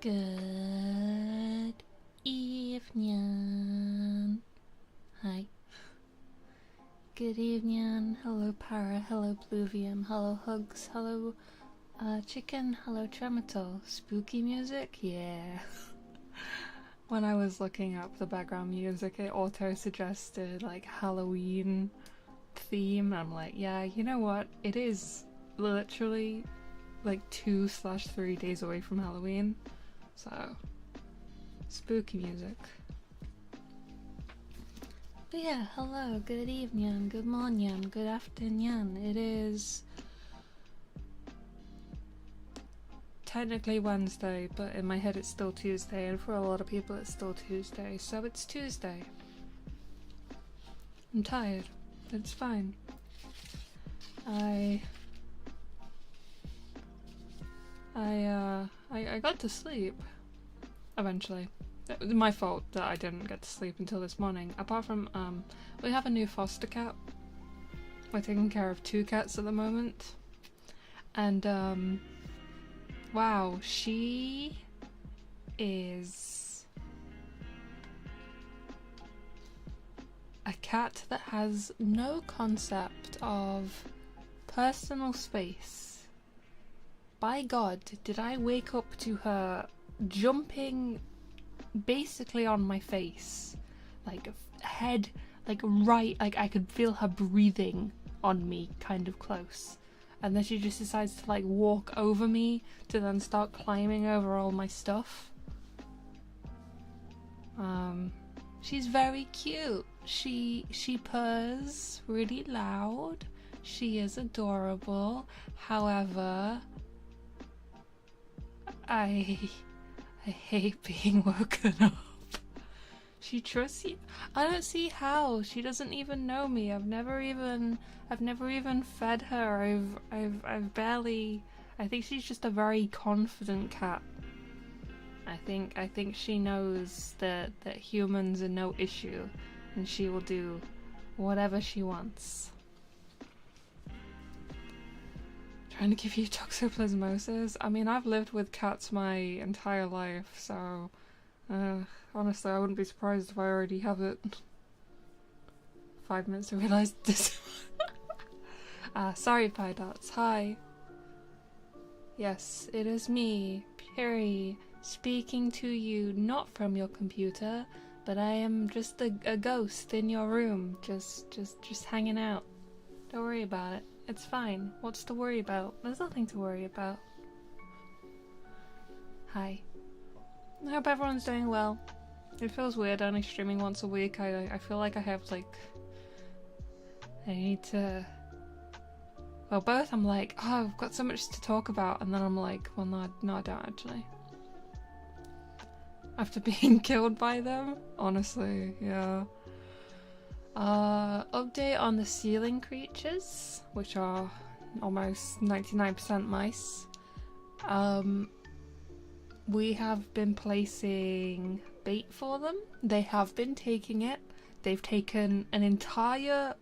Good evening. Hi. Good evening. Hello Para. Hello Pluvium. Hello Hugs. Hello Chicken. Hello Tremato. Spooky music? Yeah. When I was looking up the background music, it auto-suggested like Halloween theme. I'm like, yeah, you know what? It is literally like 2/3 days away from Halloween. So, spooky music. But yeah, hello, good evening, good morning, good afternoon. It is technically Wednesday, but in my head it's still Tuesday, and for a lot of people it's still Tuesday, so it's Tuesday. I'm tired. It's fine. I got to sleep eventually. It was my fault that I didn't get to sleep until this morning. Apart from we have a new foster cat. We're taking care of 2 cats at the moment, and wow, she is a cat that has no concept of personal space. By God, did I wake up to her jumping basically on my face, like head, like right, like I could feel her breathing on me kind of close, and then she just decides to like walk over me to then start climbing over all my stuff. She's very cute. She purrs really loud. She is adorable. However, I hate being woken up. She trusts you. I don't see how. She doesn't even know me. I've never even fed her. I've I think she's just a very confident cat. I think she knows that humans are no issue, and she will do whatever she wants. Trying to give you toxoplasmosis? I mean, I've lived with cats my entire life, so honestly, I wouldn't be surprised if I already have it. 5 minutes to realise this. Sorry, Pie Dots. Hi. Yes, it is me, Perry, speaking to you, not from your computer, but I am just a ghost in your room, just hanging out. Don't worry about it. It's fine. What's to worry about? There's nothing to worry about. Hi. I hope everyone's doing well. It feels weird only streaming once a week. I feel like I have, like... I need to... Well, both I'm like, oh, I've got so much to talk about, and then I'm like, well, no, I don't actually. After being killed by them? Honestly, yeah. Update on the ceiling creatures, which are almost 99% mice. We have been placing bait for them. They have been taking it. They've taken an entire...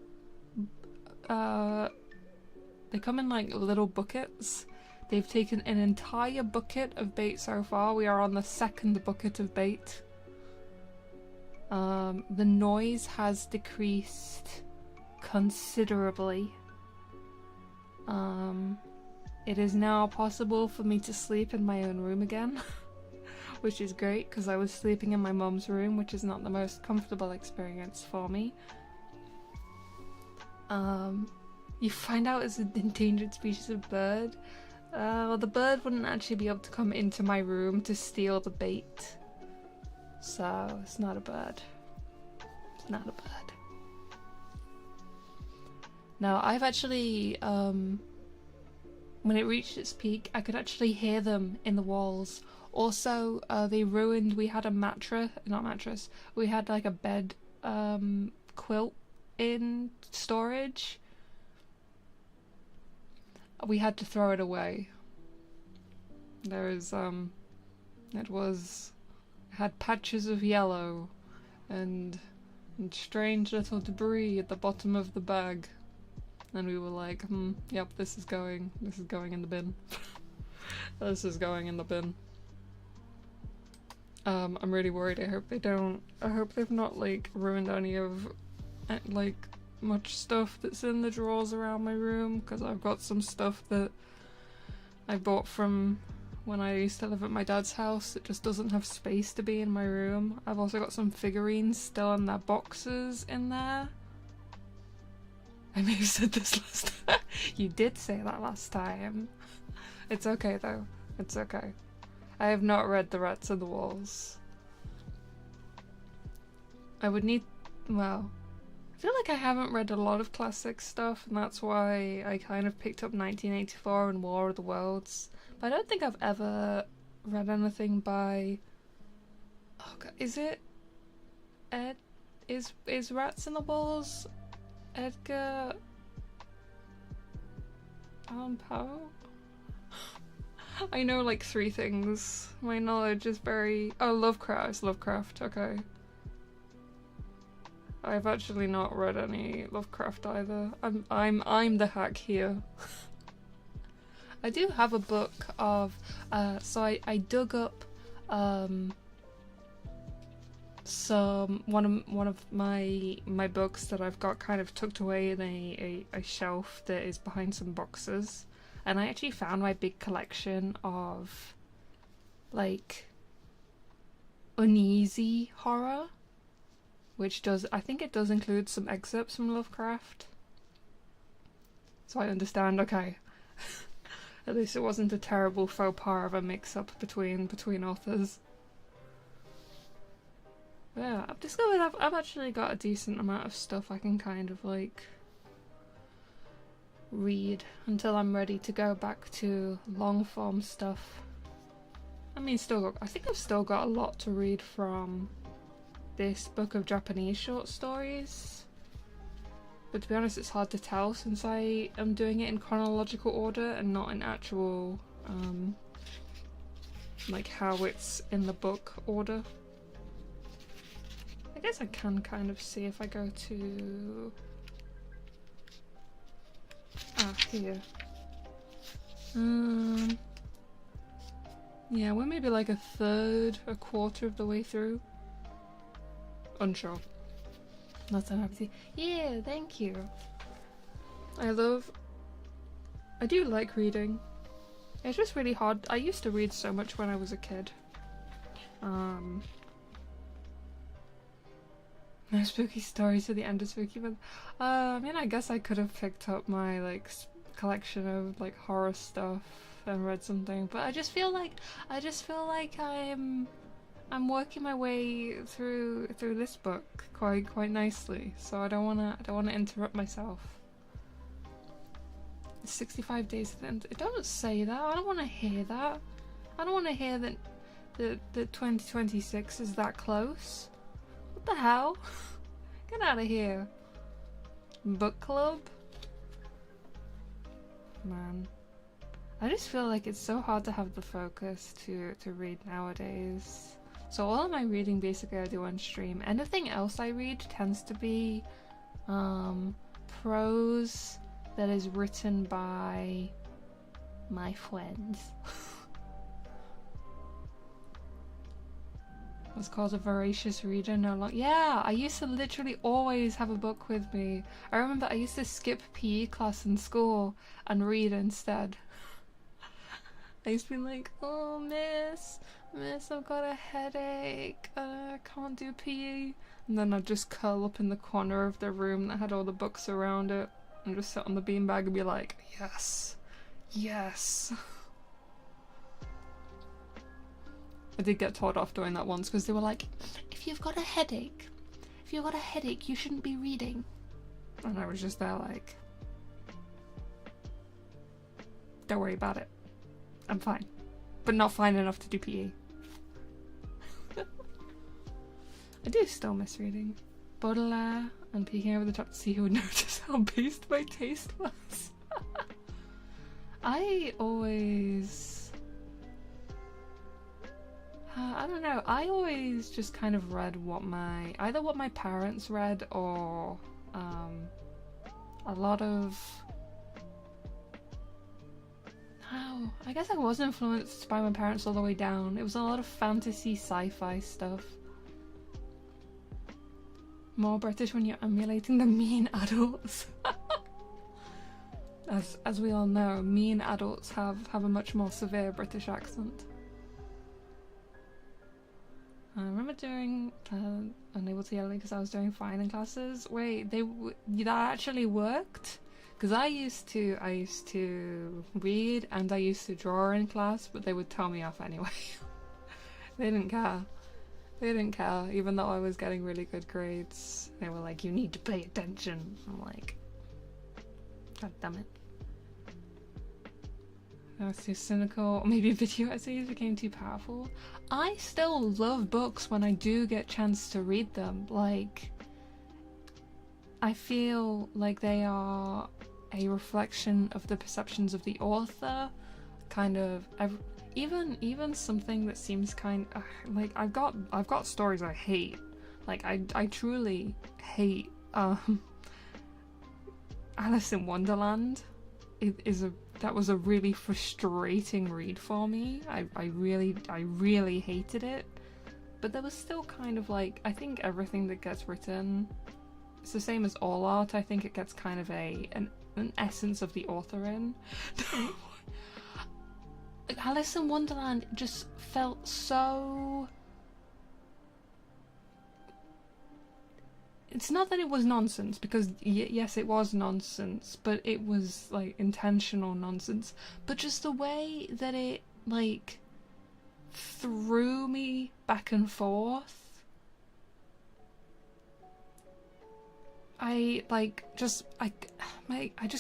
they come in like little buckets. They've taken an entire bucket of bait so far. We are on the second bucket of bait. The noise has decreased considerably. It is now possible for me to sleep in my own room again, which is great because I was sleeping in my mum's room, which is not the most comfortable experience for me. You find out it's an endangered species of bird. Well, the bird wouldn't actually be able to come into my room to steal the bait. So, it's not a bird. It's not a bird. Now, I've actually, when it reached its peak, I could actually hear them in the walls. Also, they ruined, we had a mattress, we had like a bed quilt in storage. We had to throw it away. There is, it had patches of yellow and strange little debris at the bottom of the bag. And we were like, yep, this is going in the bin. This is going in the bin. I'm really worried. I hope they've not like ruined any of like much stuff that's in the drawers around my room, because I've got some stuff that I bought from when I used to live at my dad's house. It just doesn't have space to be in my room. I've also got some figurines still in their boxes in there. I may have said this last time. You did say that last time. It's okay though. It's okay. I have not read The Rats in the Walls. I would need... well... I feel like I haven't read a lot of classic stuff, and that's why I kind of picked up 1984 and War of the Worlds. But I don't think I've ever read anything by... oh god, is it... Is Rats in the Walls Edgar Allan Poe? I know like 3 things. My knowledge is very... oh, Lovecraft. It's Lovecraft, okay. I've actually not read any Lovecraft either. I'm the hack here. I do have a book of so I dug up one of my books that I've got kind of tucked away in a shelf that is behind some boxes, and I actually found my big collection of like uneasy horror, which I think it does include some excerpts from Lovecraft. So I understand, okay. At least it wasn't a terrible faux pas of a mix-up between authors. But yeah, I've discovered I've actually got a decent amount of stuff I can kind of like read until I'm ready to go back to long-form stuff. I mean, I think I've still got a lot to read from this book of Japanese short stories. But to be honest, it's hard to tell since I am doing it in chronological order and not in actual, like how it's in the book order. I guess I can kind of see if I go to... here. Yeah, we're maybe like a quarter of the way through. Unsure. Not so happy. Yeah, thank you. I do like reading. It's just really hard. I used to read so much when I was a kid. No spooky stories at the end of Spooky Month. I mean, I guess I could have picked up my like collection of like horror stuff and read something, but I just feel like I'm working my way through this book quite nicely, so I don't wanna interrupt myself. 65 days at the end. Don't say that. I don't want to hear that. I don't want to hear that 2026 is that close. What the hell? Get out of here. Book club? Man. I just feel like it's so hard to have the focus to read nowadays. So all of my reading basically I do on stream. Anything else I read tends to be prose that is written by my friends. Was called a voracious reader no longer. Yeah, I used to literally always have a book with me. I remember I used to skip PE class in school and read instead. I used to be like, oh miss, I've got a headache, I can't do PE. And then I'd just curl up in the corner of the room that had all the books around it and just sit on the beanbag and be like, yes, yes. I did get told off doing that once because they were like, if you've got a headache, you shouldn't be reading. And I was just there like, don't worry about it. I'm fine. But not fine enough to do PE. I do still miss reading. Baudelaire and peeking over the top to see who would notice how based my taste was. I don't know, I always just kind of read either what my parents read or a lot of... I guess I was influenced by my parents all the way down. It was a lot of fantasy, sci-fi stuff. More British when you're emulating the mean adults. As we all know, mean adults have a much more severe British accent. I remember doing unable to yell because I was doing fine in classes. Wait, that actually worked? Because I used to read and I used to draw in class, but they would tell me off anyway. They didn't care. They didn't care, even though I was getting really good grades. They were like, you need to pay attention. I'm like, God damn it. I was too cynical. Maybe video essays became too powerful. I still love books when I do get a chance to read them. Like, I feel like they are a reflection of the perceptions of the author. Kind of, even something that seems kind like I've got stories I hate. Like I truly hate Alice in Wonderland. That was a really frustrating read for me. I really hated it. But there was still kind of like, I think everything that gets written, it's the same as all art. I think it gets kind of an essence of the author in. Like Alice in Wonderland just felt so... It's not that it was nonsense, because yes, it was nonsense, but it was like intentional nonsense. But just the way that it like threw me back and forth, I just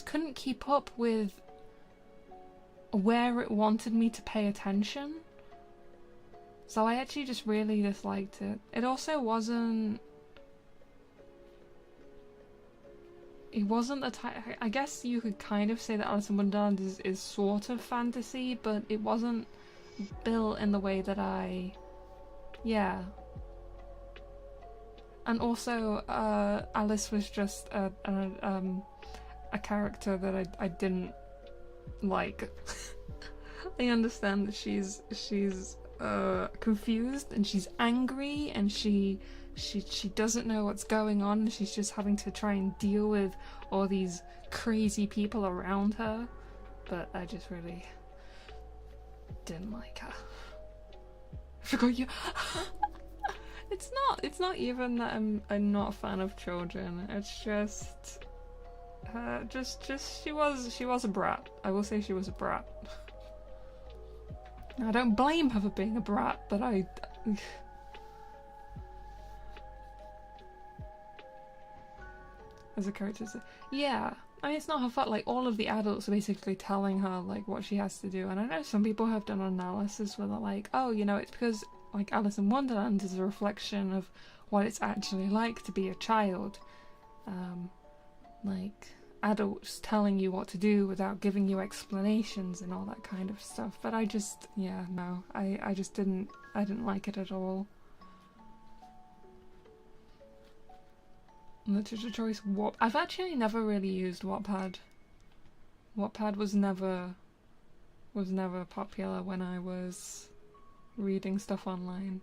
couldn't keep up with where it wanted me to pay attention. So I actually just really disliked it. It also wasn't... It wasn't the type. I guess you could kind of say that Alice in Wonderland is sort of fantasy, but it wasn't built in the way that yeah. And also, Alice was just a character that I didn't like. I understand that she's confused and she's angry and she doesn't know what's going on, and she's just having to try and deal with all these crazy people around her. But I just really didn't like her. I forgot you. It's not even that I'm not a fan of children. It's just she was a brat. I will say she was a brat. I don't blame her for being a brat, but as a character, yeah. I mean, it's not her fault. Like, all of the adults are basically telling her like what she has to do, and I know some people have done analysis where they're like, oh, you know, it's because like Alice in Wonderland is a reflection of what it's actually like to be a child. Like adults telling you what to do without giving you explanations and all that kind of stuff. But I just, yeah, no, I just didn't like it at all. Literature choice, I've actually never really used Wattpad. Wattpad was never popular when I was reading stuff online.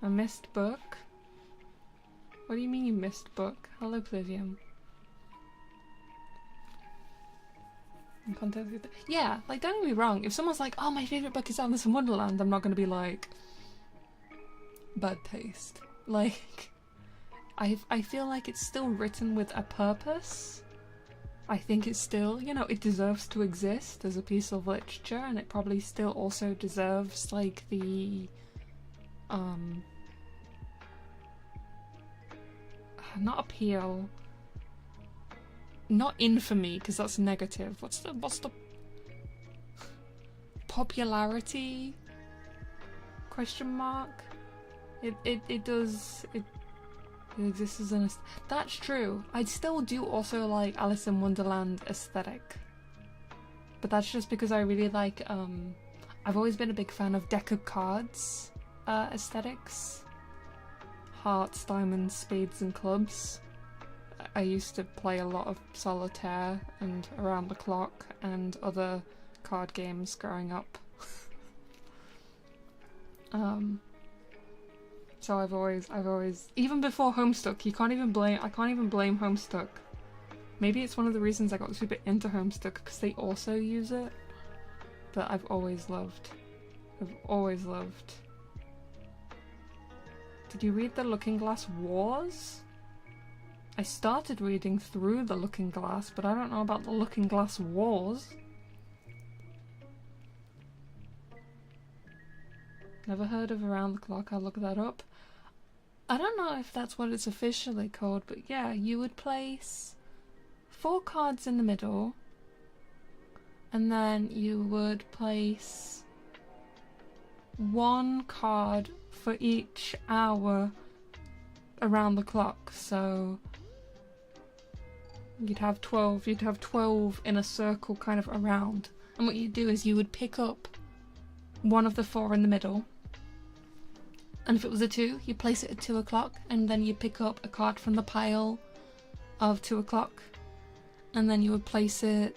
A missed book? What do you mean you missed book? Hello, Plivium. In context with yeah, like, don't get me wrong, if someone's like, oh, my favourite book is Alice in Wonderland, I'm not gonna be like, bad taste. Like, I feel like it's still written with a purpose. I think it's still, you know, it deserves to exist as a piece of literature, and it probably still also deserves, like, the, not appeal, not infamy, because that's negative. What's the popularity? Question mark. It exists as an that's true. I still do also like Alice in Wonderland aesthetic, but that's just because I really like I've always been a big fan of deck of cards aesthetics. Hearts, diamonds, spades and clubs. I used to play a lot of solitaire and around the clock and other card games growing up. So I've always, even before Homestuck, I can't even blame Homestuck. Maybe it's one of the reasons I got super into Homestuck, because they also use it. But I've always loved. Did you read The Looking Glass Wars? I started reading through The Looking Glass, but I don't know about The Looking Glass Wars. Never heard of Around the Clock, I'll look that up. I don't know if that's what it's officially called, but yeah, you would place 4 cards in the middle, and then you would place 1 card for each hour around the clock. So you'd have 12 in a circle kind of around, and what you'd do is you would pick up one of the 4 in the middle, and if it was a 2, you place it at 2 o'clock, and then you pick up a card from the pile of 2 o'clock, and then you would place it,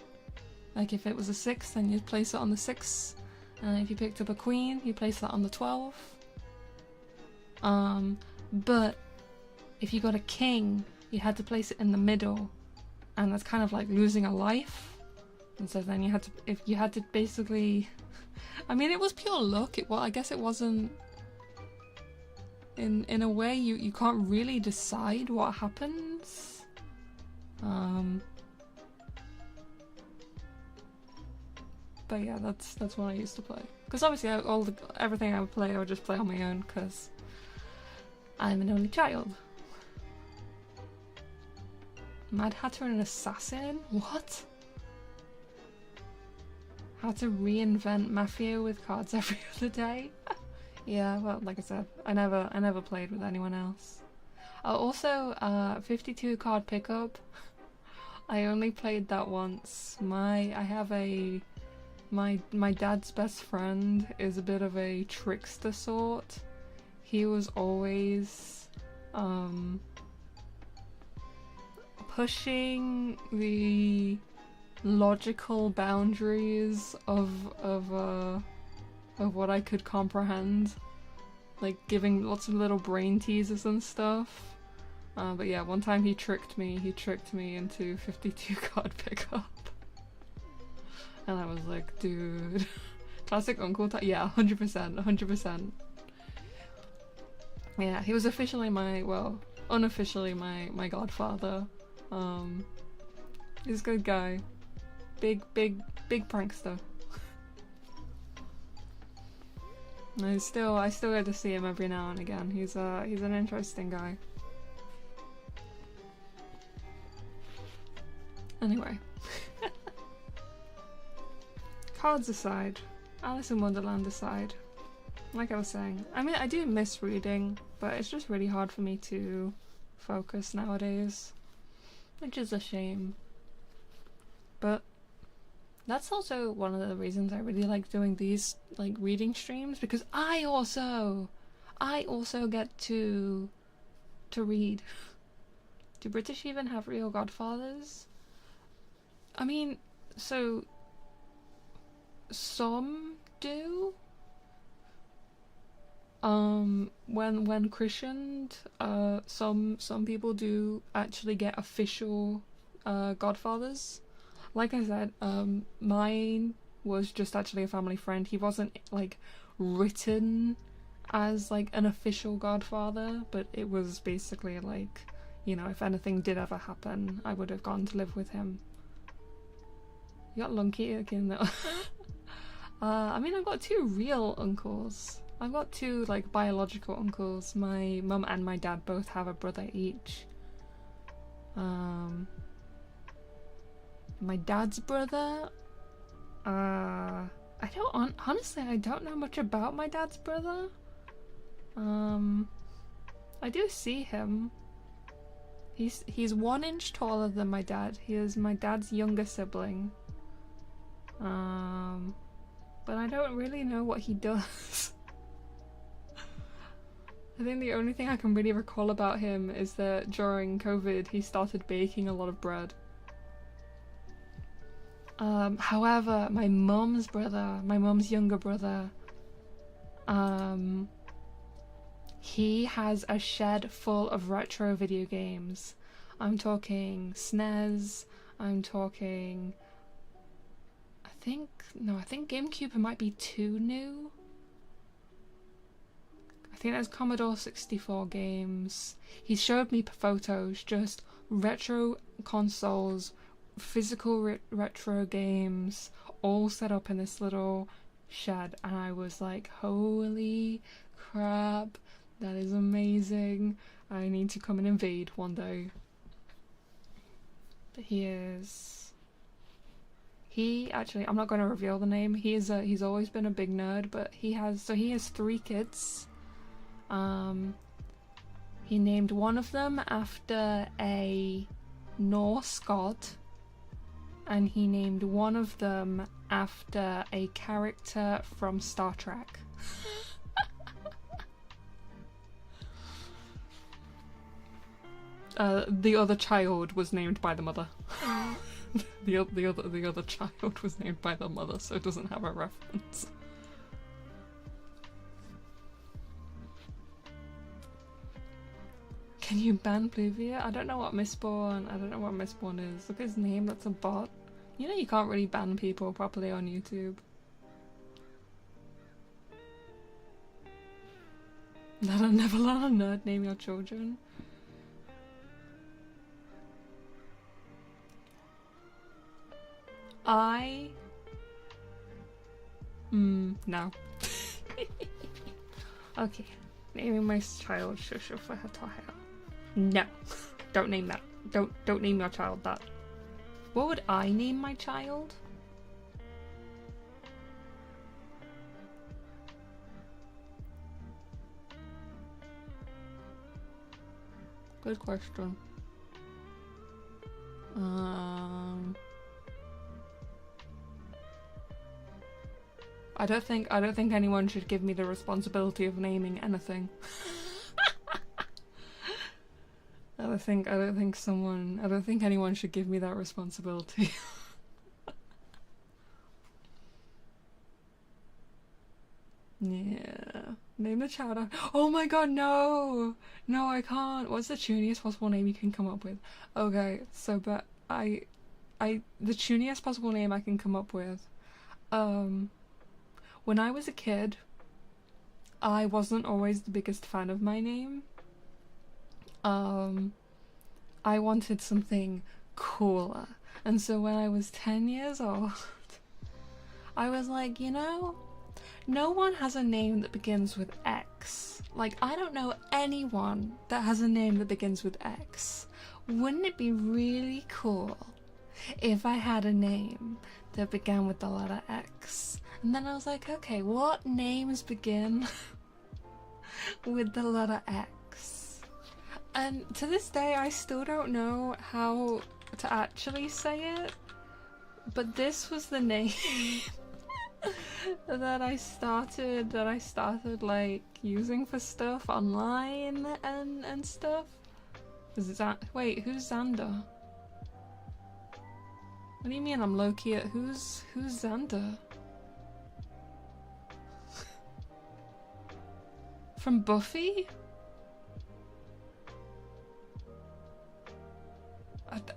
like if it was a 6, then you'd place it on the 6, and if you picked up a queen, you place that on the 12. But if you got a king, you had to place it in the middle, and that's kind of like losing a life. And so then you had to basically, I mean, it was pure luck. I guess it wasn't. In a way, you can't really decide what happens. But yeah, that's what I used to play. Because obviously, everything I would play, I would just play on my own because I'm an only child. Mad Hatter and an assassin? What? How to reinvent Mafia with cards every other day? Yeah, well, like I said, I never played with anyone else. Also, 52 card pickup. I only played that once. My dad's best friend is a bit of a trickster sort. He was always pushing the logical boundaries of what I could comprehend, like giving lots of little brain teasers and stuff. But yeah, one time he tricked me into 52 card pickup. And I was like, dude, classic uncle type. Yeah, 100%. Yeah, he was officially unofficially my godfather. He's a good guy. Big prankster. I still get to see him every now and again. He's an interesting guy. Anyway. Cards aside, Alice in Wonderland aside, like I was saying, I mean, I do miss reading, but it's just really hard for me to focus nowadays, which is a shame. But that's also one of the reasons I really like doing these like reading streams, because I also get to read. Do British even have real godfathers? I mean, so some do. When christened, some people do actually get official godfathers. Like I said, mine was just actually a family friend. He wasn't like written as like an official godfather, but it was basically like, you know, if anything did ever happen, I would have gone to live with him. You got Lunky again though. I mean, I've got 2 real uncles. I've got 2 like biological uncles. My mum and my dad both have a brother each. My dad's brother, I don't know much about my dad's brother. I do see him. He's 1 inch taller than my dad. He is my dad's younger sibling. But I don't really know what he does. I think the only thing I can really recall about him is that during COVID he started baking a lot of bread. However, my mum's younger brother, he has a shed full of retro video games. I'm talking SNES, I'm talking... I think GameCube might be too new. I think there's Commodore 64 games. He showed me photos, just retro consoles, physical retro games, all set up in this little shed, and I was like, holy crap, that is amazing. I need to come and invade one day. But I'm not going to reveal the name. He's always been a big nerd, but he has 3 kids. He named one of them after a Norse god, and he named one of them after a character from Star Trek. The other child was named by the mother. The other child was named by the mother, so it doesn't have a reference. Can you ban Pluvia? I don't know what Mistborn is. Look at his name, that's a bot. You know you can't really ban people properly on YouTube. Never let a nerd name your children. No. Okay. Naming my child Shusha for her Tahir. No. Don't name that. Don't name your child that. What would I name my child? Good question. I don't think anyone should give me the responsibility of naming anything. I don't think anyone should give me that responsibility. Yeah. Name the child after— oh my god, no! No, I can't. What's the chuniest possible name you can come up with? Okay, so but the chuniest possible name I can come up with. When I was a kid, I wasn't always the biggest fan of my name. I wanted something cooler. And so when I was 10 years old, I was like, you know, no one has a name that begins with X. Like, I don't know anyone that has a name that begins with X. Wouldn't it be really cool if I had a name that began with the letter X? And then I was like, okay, what names begin with the letter X? And to this day, I still don't know how to actually say it, but this was the name that I started like using for stuff online and stuff. Is it wait, who's Xander? What do you mean I'm low-key at who's Xander? From Buffy?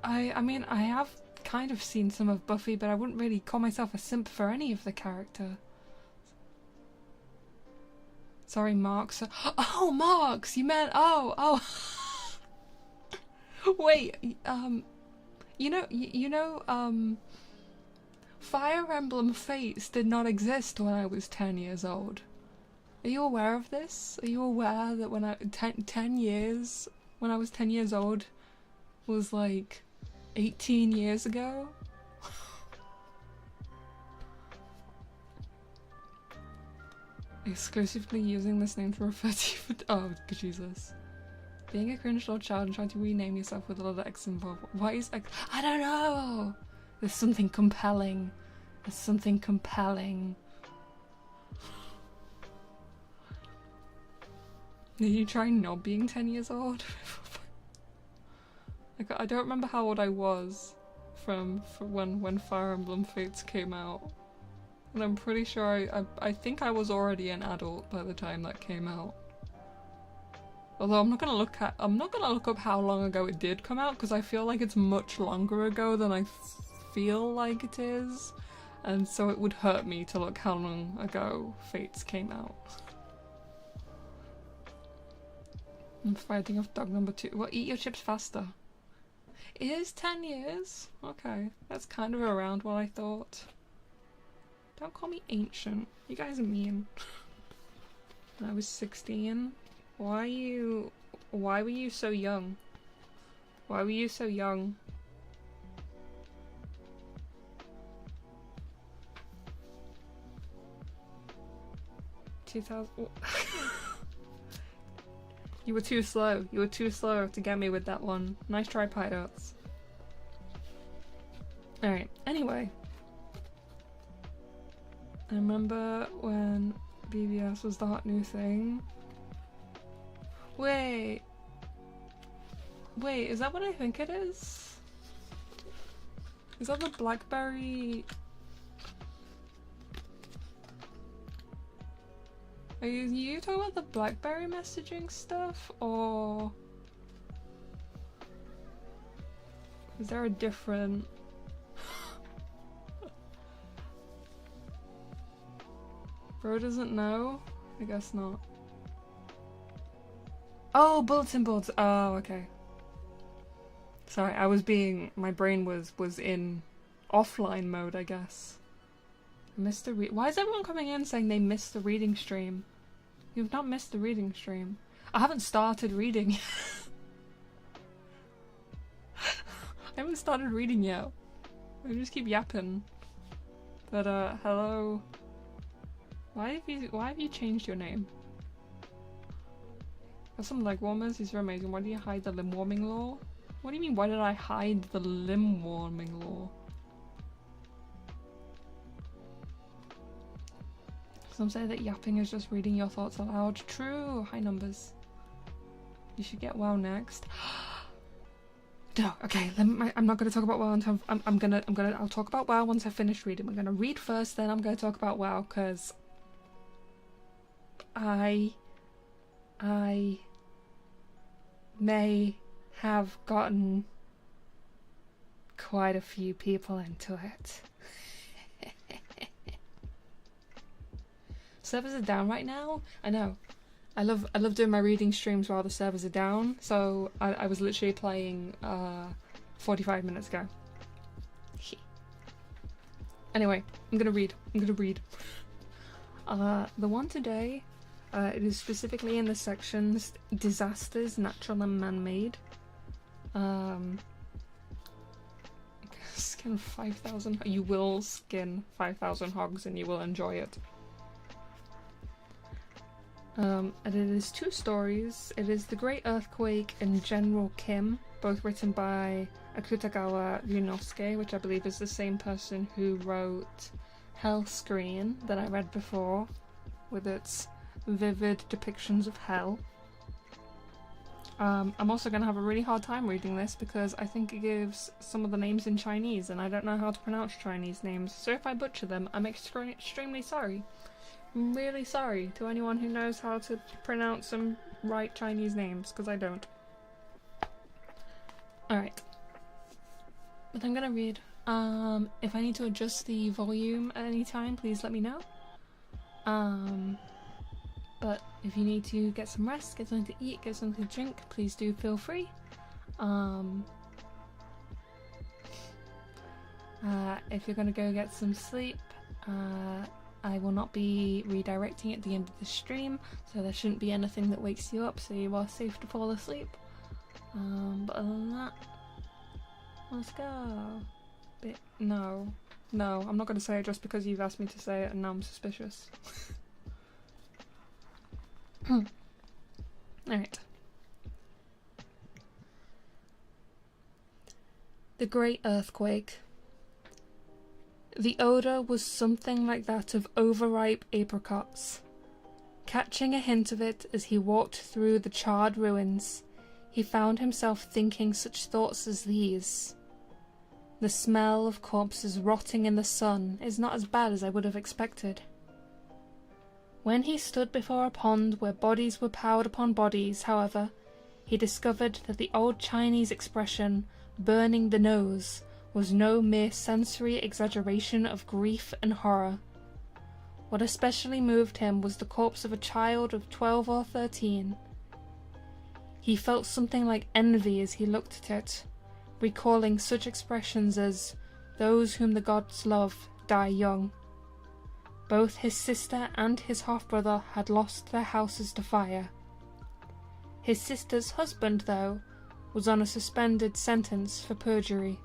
I mean, I have kind of seen some of Buffy, but I wouldn't really call myself a simp for any of the character. Sorry, Marks. Oh, Marks! You meant— oh. Wait, you know, Fire Emblem Fates did not exist when I was 10 years old. Are you aware of this? Are you aware that when I— 10 years, when I was 10 years old was like 18 years ago? Exclusively using this name to refer to you for— oh, Jesus. Being a cringe little child and trying to rename yourself with a lot of X involved. Why is X? I don't know! There's something compelling. There's something compelling. Did you try not being 10 years old? Like, I don't remember how old I was for when Fire Emblem Fates came out. And I'm pretty sure I think I was already an adult by the time that came out. Although I'm not gonna look up how long ago it did come out, because I feel like it's much longer ago than I feel like it is. And so it would hurt me to look how long ago Fates came out. I'm fighting off dog number 2. Well, eat your chips faster. It is 10 years? Okay, that's kind of around what I thought. Don't call me ancient. You guys are mean. I was 16. Why were you so young? Why were you so young? You were too slow. You were too slow to get me with that one. Nice try, Pydots. Alright, anyway. I remember when BBS was the hot new thing. Wait, is that what I think it is? Is that the BlackBerry? Are you talking about the BlackBerry messaging stuff, or is there a different? Bro doesn't know? I guess not. Oh, bulletin boards. Oh, okay. Sorry, my brain was in offline mode, I guess. I missed the why is everyone coming in saying they missed the reading stream? You've not missed the reading stream. I haven't started reading. I haven't started reading yet. I just keep yapping. But hello. Why have you changed your name? Got some leg warmers, these are amazing. Why do you hide the limb warming law? What do you mean, why did I hide the limb warming law? Some say that yapping is just reading your thoughts aloud. True. High numbers. You should get WoW next. No, okay. I'm not gonna talk about WoW until I'll talk about WoW once I finish reading. I'm gonna read first, then I'm gonna talk about WoW, because I may have gotten quite a few people into it. Servers are down right now. I know. I love doing my reading streams while the servers are down. So I was literally playing 45 minutes ago. Anyway, I'm gonna read. The one today, it is specifically in the sections disasters, natural and man-made. Skin 5,000. You will skin 5,000 hogs and you will enjoy it. And it is 2 stories. It is The Great Earthquake and General Kim, both written by Akutagawa Ryunosuke, which I believe is the same person who wrote Hell Screen that I read before, with its vivid depictions of hell. I'm also going to have a really hard time reading this because I think it gives some of the names in Chinese and I don't know how to pronounce Chinese names, so if I butcher them, I'm extremely sorry. I'm really sorry to anyone who knows how to pronounce some right Chinese names, because I don't. Alright. But I'm gonna read. If I need to adjust the volume at any time, please let me know. But if you need to get some rest, get something to eat, get something to drink, please do feel free. If you're gonna go get some sleep, I will not be redirecting at the end of the stream, so there shouldn't be anything that wakes you up, so you are safe to fall asleep. But other than that, let's go. No, I'm not going to say it just because you've asked me to say it and now I'm suspicious. Alright. The Great Earthquake. The odour was something like that of overripe apricots. Catching a hint of it as he walked through the charred ruins, he found himself thinking such thoughts as these. The smell of corpses rotting in the sun is not as bad as I would have expected. When he stood before a pond where bodies were piled upon bodies, however, he discovered that the old Chinese expression, burning the nose, was no mere sensory exaggeration of grief and horror. What especially moved him was the corpse of a child of 12 or 13. He felt something like envy as he looked at it, recalling such expressions as, "Those whom the gods love die young." Both his sister and his half-brother had lost their houses to fire. His sister's husband, though, was on a suspended sentence for perjury.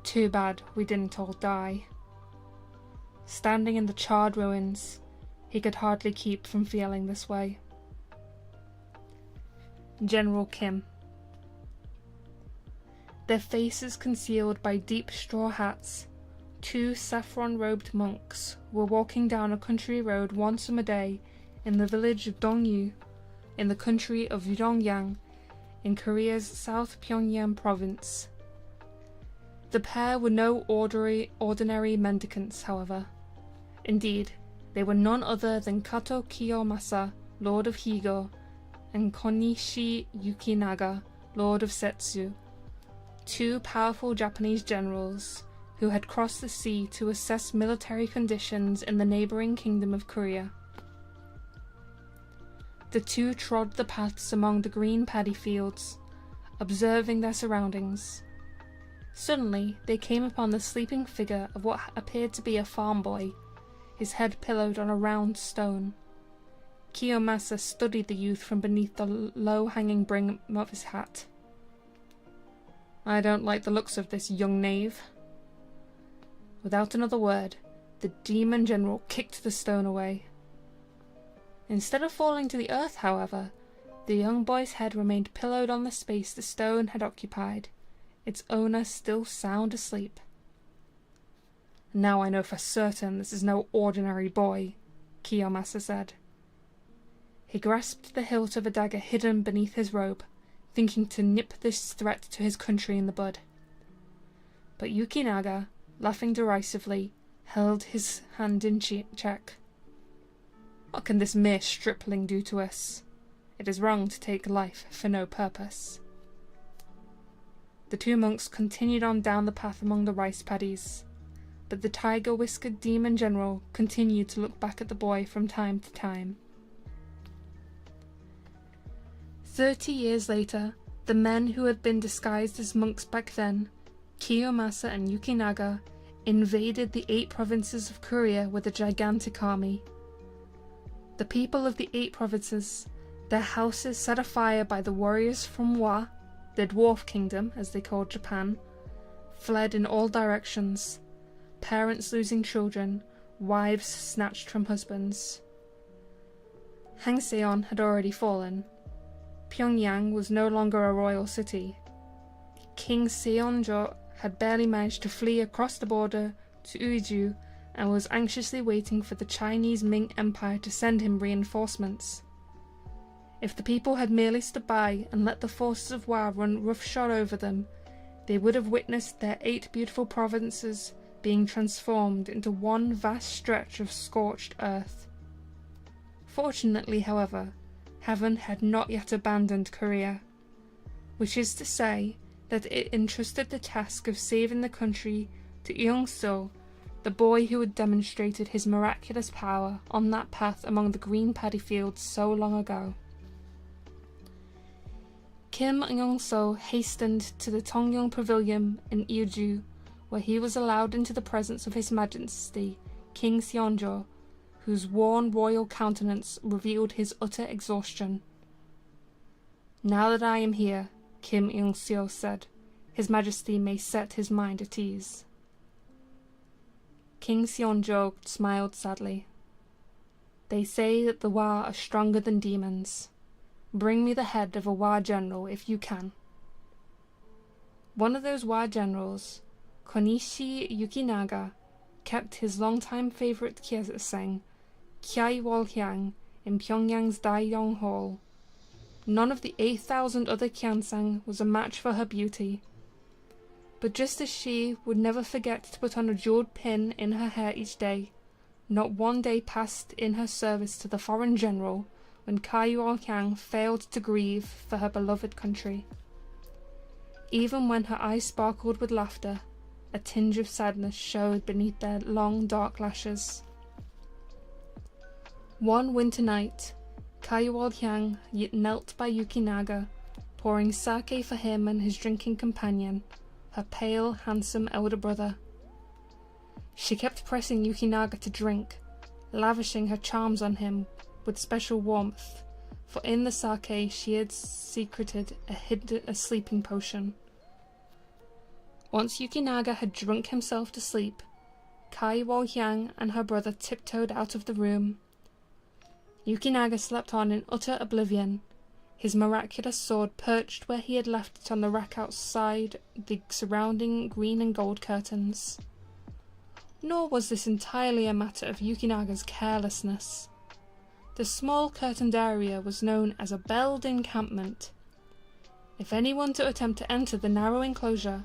Too bad we didn't all die. Standing in the charred ruins, he could hardly keep from feeling this way. General Kim. Their faces concealed by deep straw hats, 2 saffron-robed monks were walking down a country road one summer day in the village of Dongyu, in the country of Yongyang, in Korea's South Pyongyang province. The pair were no ordinary mendicants, however. Indeed, they were none other than Kato Kiyomasa, Lord of Higo, and Konishi Yukinaga, Lord of Setsu, 2 powerful Japanese generals who had crossed the sea to assess military conditions in the neighbouring kingdom of Korea. The 2 trod the paths among the green paddy fields, observing their surroundings. Suddenly, they came upon the sleeping figure of what appeared to be a farm boy, his head pillowed on a round stone. Kiyomasa studied the youth from beneath the low-hanging brim of his hat. "I don't like the looks of this young knave." Without another word, the demon general kicked the stone away. Instead of falling to the earth, however, the young boy's head remained pillowed on the space the stone had occupied, its owner still sound asleep. Now I know for certain this is no ordinary boy, Kiyomasa said. He grasped the hilt of a dagger hidden beneath his robe, thinking to nip this threat to his country in the bud. But Yukinaga, laughing derisively, held his hand in check. What can this mere stripling do to us? It is wrong to take life for no purpose. The two monks continued on down the path among the rice paddies, but the tiger-whiskered demon general continued to look back at the boy from time to time. 30 years later, the men who had been disguised as monks back then, Kiyomasa and Yukinaga, invaded the 8 provinces of Korea with a gigantic army. The people of the 8 provinces, their houses set afire by the warriors from Wa, the dwarf kingdom as they called Japan, fled in all directions, parents losing children, wives snatched from husbands. Hangseon had already fallen. Pyongyang was no longer a royal city. King Seonjo had barely managed to flee across the border to Uiju and was anxiously waiting for the Chinese Ming Empire to send him reinforcements. If the people had merely stood by and let the forces of Wa run roughshod over them, they would have witnessed their 8 beautiful provinces being transformed into one vast stretch of scorched earth. Fortunately, however, heaven had not yet abandoned Korea, which is to say that it entrusted the task of saving the country to Yeong-so, the boy who had demonstrated his miraculous power on that path among the green paddy fields so long ago. Kim Yeong-so hastened to the Tongyong Pavilion in Uiju, where he was allowed into the presence of His Majesty King Seonjo, whose worn royal countenance revealed his utter exhaustion. "Now that I am here," Kim Il-seo said, "His Majesty may set his mind at ease." King Seonjo smiled sadly. "They say that the Wa are stronger than demons. Bring me the head of a Wa general if you can." One of those Wa generals, Konishi Yukinaga, kept his longtime favourite kyaeseng, Kyai Wol-hyang, in Pyongyang's Daeyong Hall. None of the 8,000 other kyansang was a match for her beauty. But just as she would never forget to put on a jewelled pin in her hair each day, not one day passed in her service to the foreign general when Kai Wol-hyang failed to grieve for her beloved country. Even when her eyes sparkled with laughter, a tinge of sadness showed beneath their long dark lashes. One winter night, Kai Wol-hyang knelt by Yukinaga, pouring sake for him and his drinking companion, her pale, handsome elder brother. She kept pressing Yukinaga to drink, lavishing her charms on him with special warmth, for in the sake she had secreted a sleeping potion. Once Yukinaga had drunk himself to sleep, Kai Wol-hyang and her brother tiptoed out of the room. Yukinaga slept on in utter oblivion, his miraculous sword perched where he had left it on the rack outside the surrounding green and gold curtains. Nor was this entirely a matter of Yukinaga's carelessness. The small curtained area was known as a belled encampment. If anyone to attempt to enter the narrow enclosure,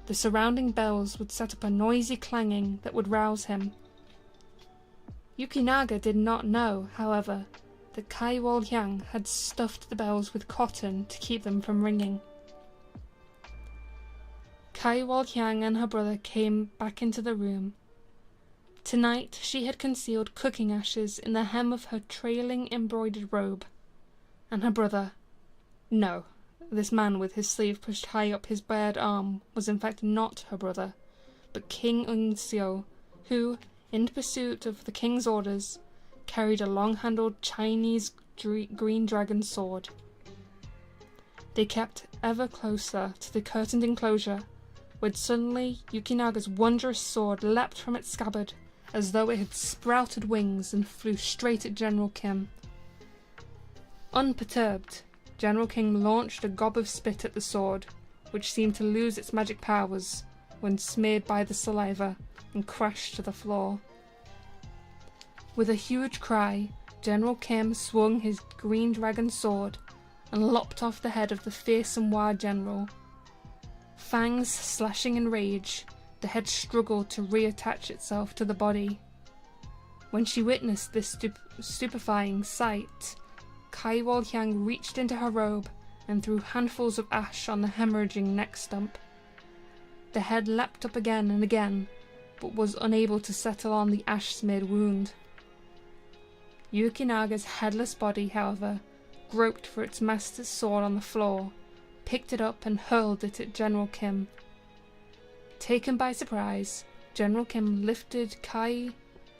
the surrounding bells would set up a noisy clanging that would rouse him. Yukinaga did not know, however, that Kai Wol-hyang had stuffed the bells with cotton to keep them from ringing. Kai Wol-hyang and her brother came back into the room. Tonight she had concealed cooking ashes in the hem of her trailing embroidered robe. And her brother— no, this man with his sleeve pushed high up his bared arm was in fact not her brother, but King Il-seo, who, in pursuit of the king's orders, carried a long-handled Chinese green dragon sword. They kept ever closer to the curtained enclosure, when suddenly Yukinaga's wondrous sword leapt from its scabbard, as though it had sprouted wings and flew straight at General Kim. Unperturbed, General Kim launched a gob of spit at the sword, which seemed to lose its magic powers, when smeared by the saliva and crashed to the floor. With a huge cry, General Kim swung his green dragon sword and lopped off the head of the fearsome Wa general. Fangs slashing in rage, the head struggled to reattach itself to the body. When she witnessed this stupefying sight, Kai Wolhyang reached into her robe and threw handfuls of ash on the hemorrhaging neck stump. The head leapt up again and again, but was unable to settle on the ash-smeared wound. Yukinaga's headless body, however, groped for its master's sword on the floor, picked it up and hurled it at General Kim. Taken by surprise, General Kim lifted Kai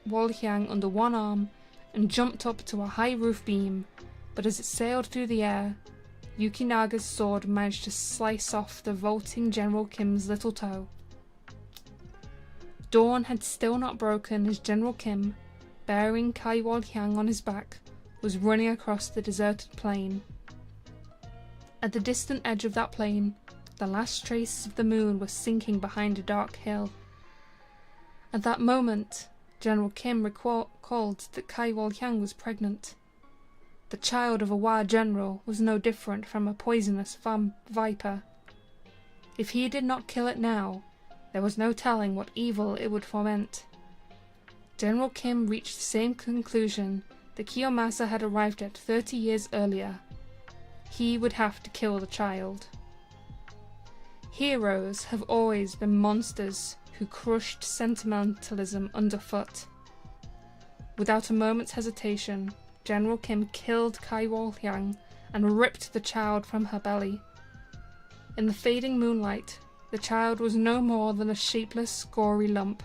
Wolhyang under one arm and jumped up to a high roof beam, but as it sailed through the air, Yukinaga's sword managed to slice off the vaulting General Kim's little toe. Dawn had still not broken as General Kim, bearing Kai Wolhyang on his back, was running across the deserted plain. At the distant edge of that plain, the last traces of the moon were sinking behind a dark hill. At that moment, General Kim recalled that Kai Wolhyang was pregnant. The child of a Wa general was no different from a poisonous viper. If he did not kill it now, there was no telling what evil it would foment. General Kim reached the same conclusion that Kiyomasa had arrived at 30 years earlier. He would have to kill the child. Heroes have always been monsters who crushed sentimentalism underfoot. Without a moment's hesitation, General Kim killed Kai Wolhyang and ripped the child from her belly. In the fading moonlight, the child was no more than a shapeless, gory lump,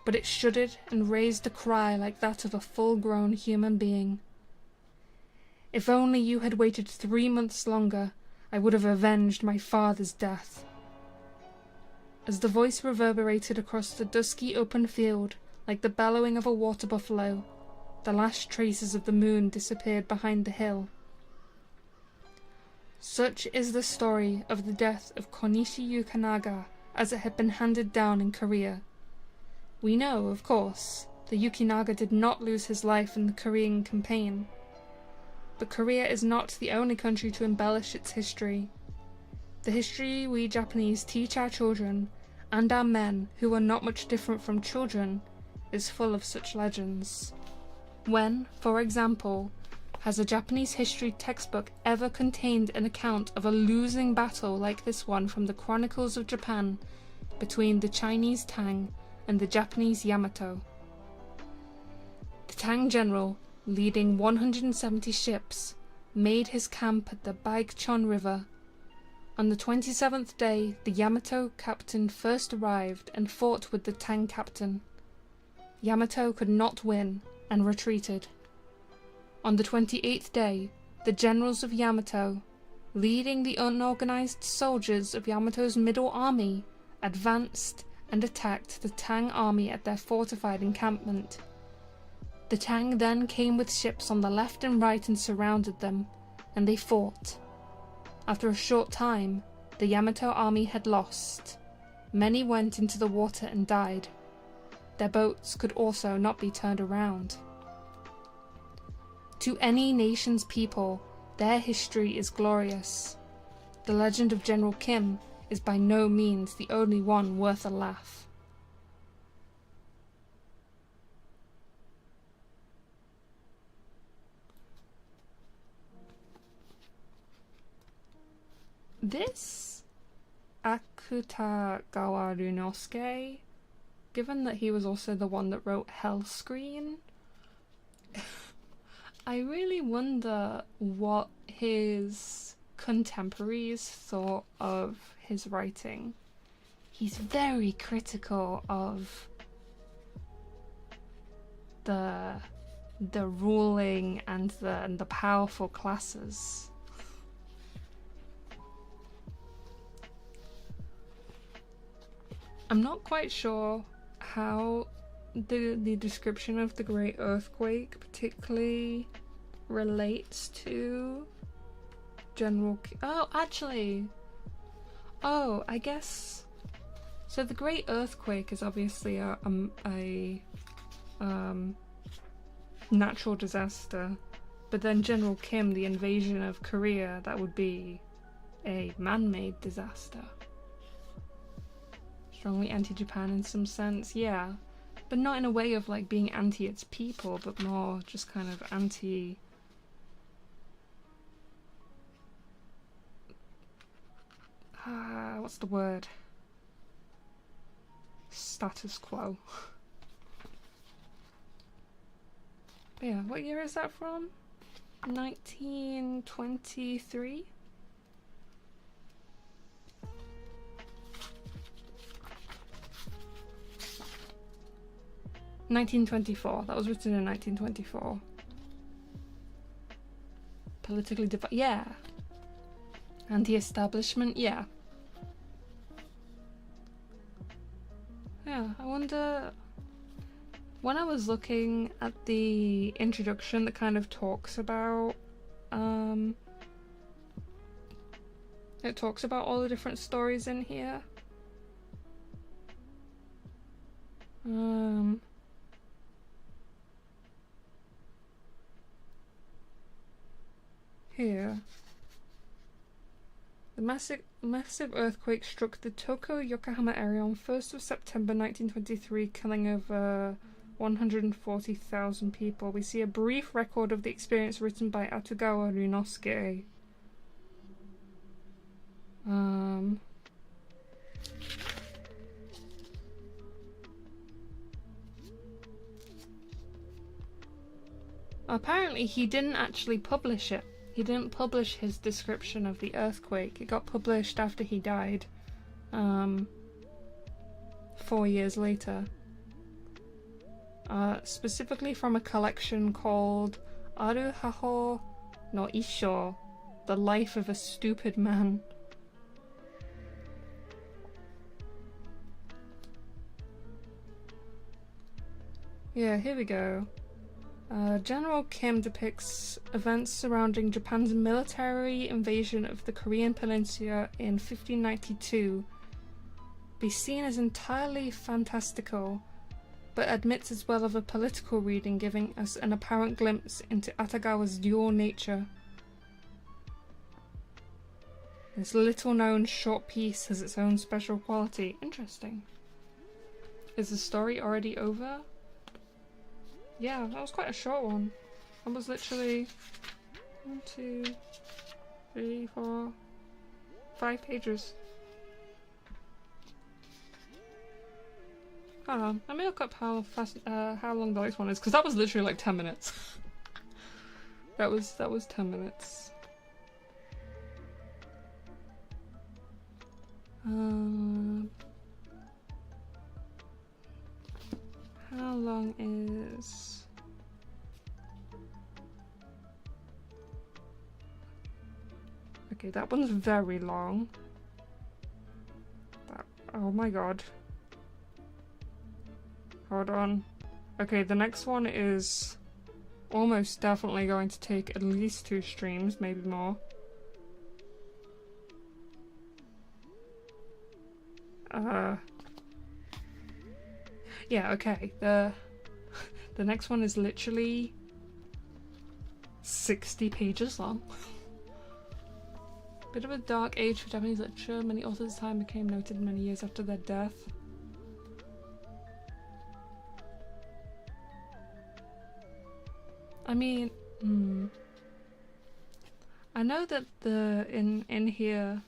but it shuddered and raised a cry like that of a full-grown human being. If only you had waited 3 months longer, I would have avenged my father's death. As the voice reverberated across the dusky open field like the bellowing of a water buffalo, the last traces of the moon disappeared behind the hill. Such is the story of the death of Konishi Yukinaga as it had been handed down in Korea. We know, of course, that Yukinaga did not lose his life in the Korean campaign. But Korea is not the only country to embellish its history. The history we Japanese teach our children, and our men who are not much different from children, is full of such legends. When, for example, has a Japanese history textbook ever contained an account of a losing battle like this one from the Chronicles of Japan between the Chinese Tang and the Japanese Yamato? The Tang general, leading 170 ships, made his camp at the Baekchon River. On the 27th day, the Yamato captain first arrived and fought with the Tang captain. Yamato could not win and retreated. On the 28th day, the generals of Yamato, leading the unorganized soldiers of Yamato's middle army, advanced and attacked the Tang army at their fortified encampment. The Tang then came with ships on the left and right and surrounded them, and they fought. After a short time, the Yamato army had lost. Many went into the water and died. Their boats could also not be turned around. To any nation's people, their history is glorious. The legend of General Kim is by no means the only one worth a laugh. This Akutagawa Ryunosuke, given that he was also the one that wrote Hellscreen, I really wonder what his contemporaries thought of his writing. He's very critical of the ruling and the powerful classes. I'm not quite sure how the description of the Great Earthquake particularly relates to General I guess So the Great Earthquake is obviously a natural disaster, but then General Kim, the invasion of Korea, that would be a man-made disaster. Strongly anti-Japan in some sense, yeah, but not in a way of like being anti its people, but more just kind of anti what's the word? Status quo. But yeah, what year is that from? 1923? (1924). That was written in 1924. Politically yeah. Anti-establishment, yeah. Yeah, I wonder, when I was looking at the introduction that kind of talks about, it talks about all the different stories in here. Here. The massive earthquake struck the Tokyo-Yokohama area on 1st of September 1923, killing over 140,000 people. We see a brief record of the experience written by Atugawa Ryunosuke. Apparently he didn't actually publish it. He didn't publish his description of the earthquake. It got published after he died, 4 years later. Specifically from a collection called Aru Haho no Issho, The Life of a Stupid Man. Yeah, here we go. General Kim depicts events surrounding Japan's military invasion of the Korean Peninsula in 1592. Be seen as entirely fantastical, but admits as well of a political reading, giving us an apparent glimpse into Atagawa's dual nature. This little-known short piece has its own special quality. Interesting. Is the story already over? Yeah, that was quite a short one. That was literally 1, 2, 3, 4, 5 pages. Hold on, let me look up how long the next one is, because that was literally like 10 minutes. that was 10 minutes. How long is... Okay, that one's very long. Oh my god. Hold on. Okay, the next one is almost definitely going to take at least 2 streams, maybe more. Yeah, okay. The next one is literally 60 pages long. Bit of a dark age for Japanese literature. Many authors at the time became noted many years after their death. I mean, I know that in here,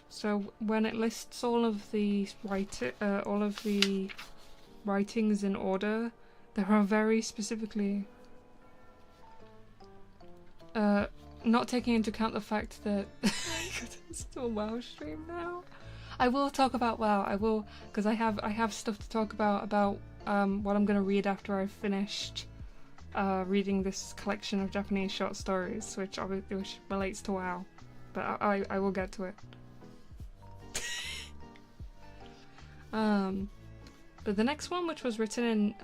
so when it lists all of the writings in order, there are very specifically not taking into account the fact that it's still a WoW stream now. I will talk about WoW. I will, because I have stuff to talk about what I'm gonna read after I've finished reading this collection of Japanese short stories, which relates to WoW. But I will get to it. But the next one, which was written in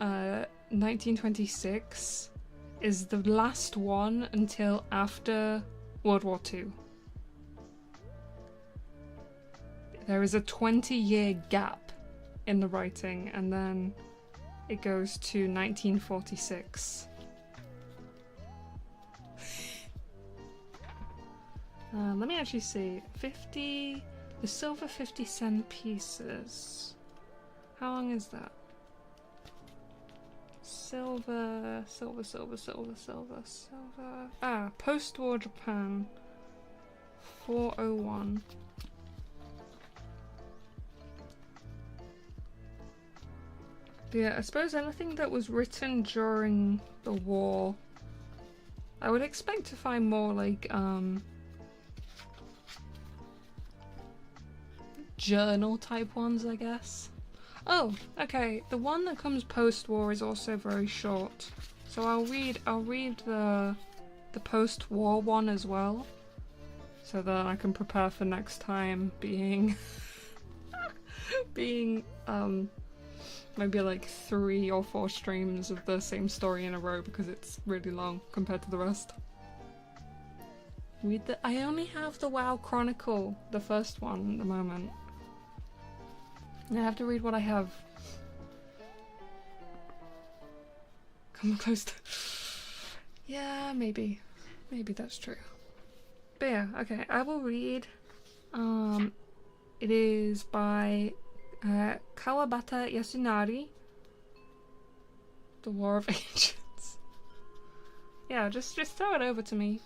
1926, is the last one until after World War II. there is a 20-year gap in the writing, and then it goes to 1946. Let me actually see. The silver 50-cent pieces. How long is that? Silver. Ah, post-war Japan. 401. Yeah, I suppose anything that was written during the war, I would expect to find more like, journal type ones, I guess. Oh, okay. The one that comes post-war is also very short, so I'll read the post-war one as well, so that I can prepare for next time being maybe like 3 or 4 streams of the same story in a row because it's really long compared to the rest. I only have the WoW Chronicle, the first one at the moment. I have to read what I have. Come close to... Yeah, maybe. Maybe that's true. But yeah, okay, I will read. It is by Kawabata Yasunari. The War of Ancients. Yeah, just throw it over to me.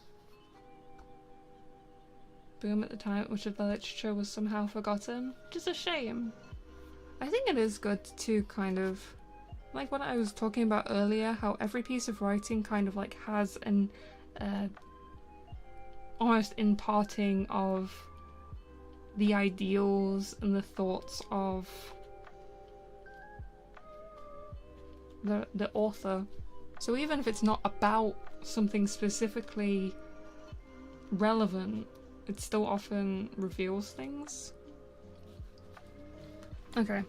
Boom at the time at which the literature was somehow forgotten. Which is a shame. I think it is good to kind of, like what I was talking about earlier, how every piece of writing kind of like has an almost imparting of the ideals and the thoughts of the author. So even if it's not about something specifically relevant, it still often reveals things. Okay,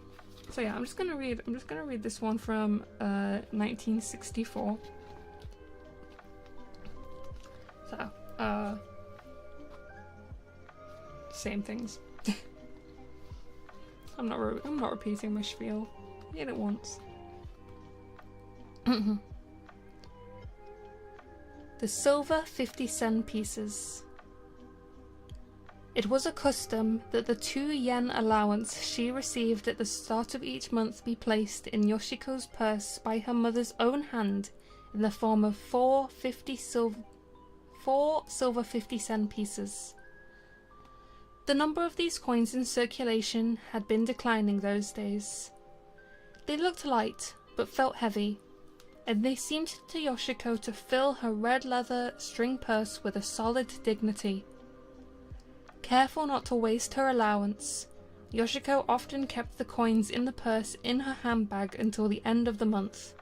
so yeah, I'm just gonna read this one from 1964. So, same things. I'm not repeating my spiel. Read it once. The silver 50-cent pieces. It was a custom that the 2 yen allowance she received at the start of each month be placed in Yoshiko's purse by her mother's own hand in the form of 4 silver 50-cent pieces. The number of these coins in circulation had been declining those days. They looked light, but felt heavy, and they seemed to Yoshiko to fill her red leather string purse with a solid dignity. Careful not to waste her allowance, Yoshiko often kept the coins in the purse in her handbag until the end of the month.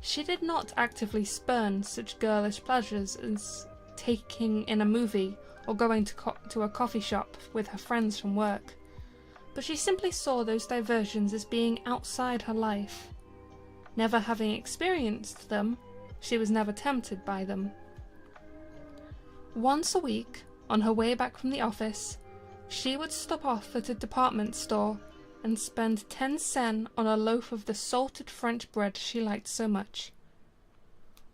She did not actively spurn such girlish pleasures as taking in a movie or going to a coffee shop with her friends from work, but she simply saw those diversions as being outside her life. Never having experienced them, she was never tempted by them. Once a week, on her way back from the office, she would stop off at a department store and spend 10 sen on a loaf of the salted French bread she liked so much.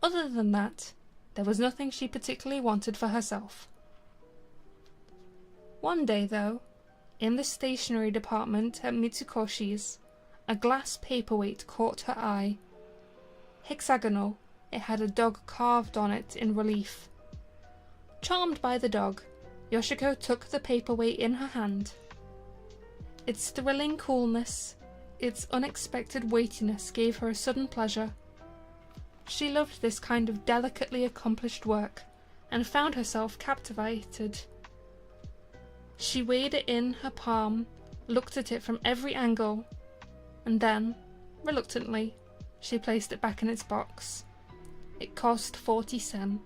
Other than that, there was nothing she particularly wanted for herself. One day, though, in the stationery department at Mitsukoshi's, a glass paperweight caught her eye. Hexagonal, it had a dog carved on it in relief. Charmed by the dog, Yoshiko took the paperweight in her hand. Its thrilling coolness, its unexpected weightiness gave her a sudden pleasure. She loved this kind of delicately accomplished work, and found herself captivated. She weighed it in her palm, looked at it from every angle, and then, reluctantly, she placed it back in its box. It cost 40 sen.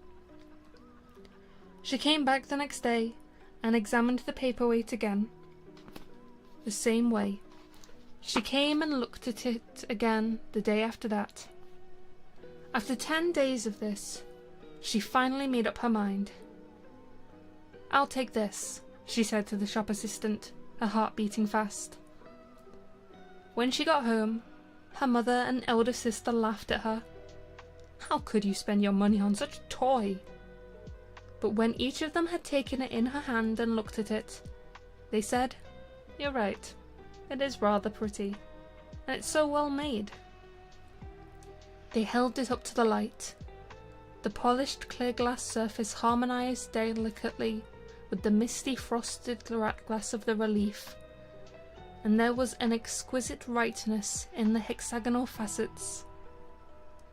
She came back the next day and examined the paperweight again. The same way. She came and looked at it again the day after that. After 10 days of this, she finally made up her mind. "I'll take this," she said to the shop assistant, her heart beating fast. When she got home, her mother and elder sister laughed at her. How could you spend your money on such a toy? But when each of them had taken it in her hand and looked at it, they said, "You're right, it is rather pretty, and it's so well made." They held it up to the light. The polished clear glass surface harmonized delicately with the misty frosted glass of the relief, and there was an exquisite rightness in the hexagonal facets.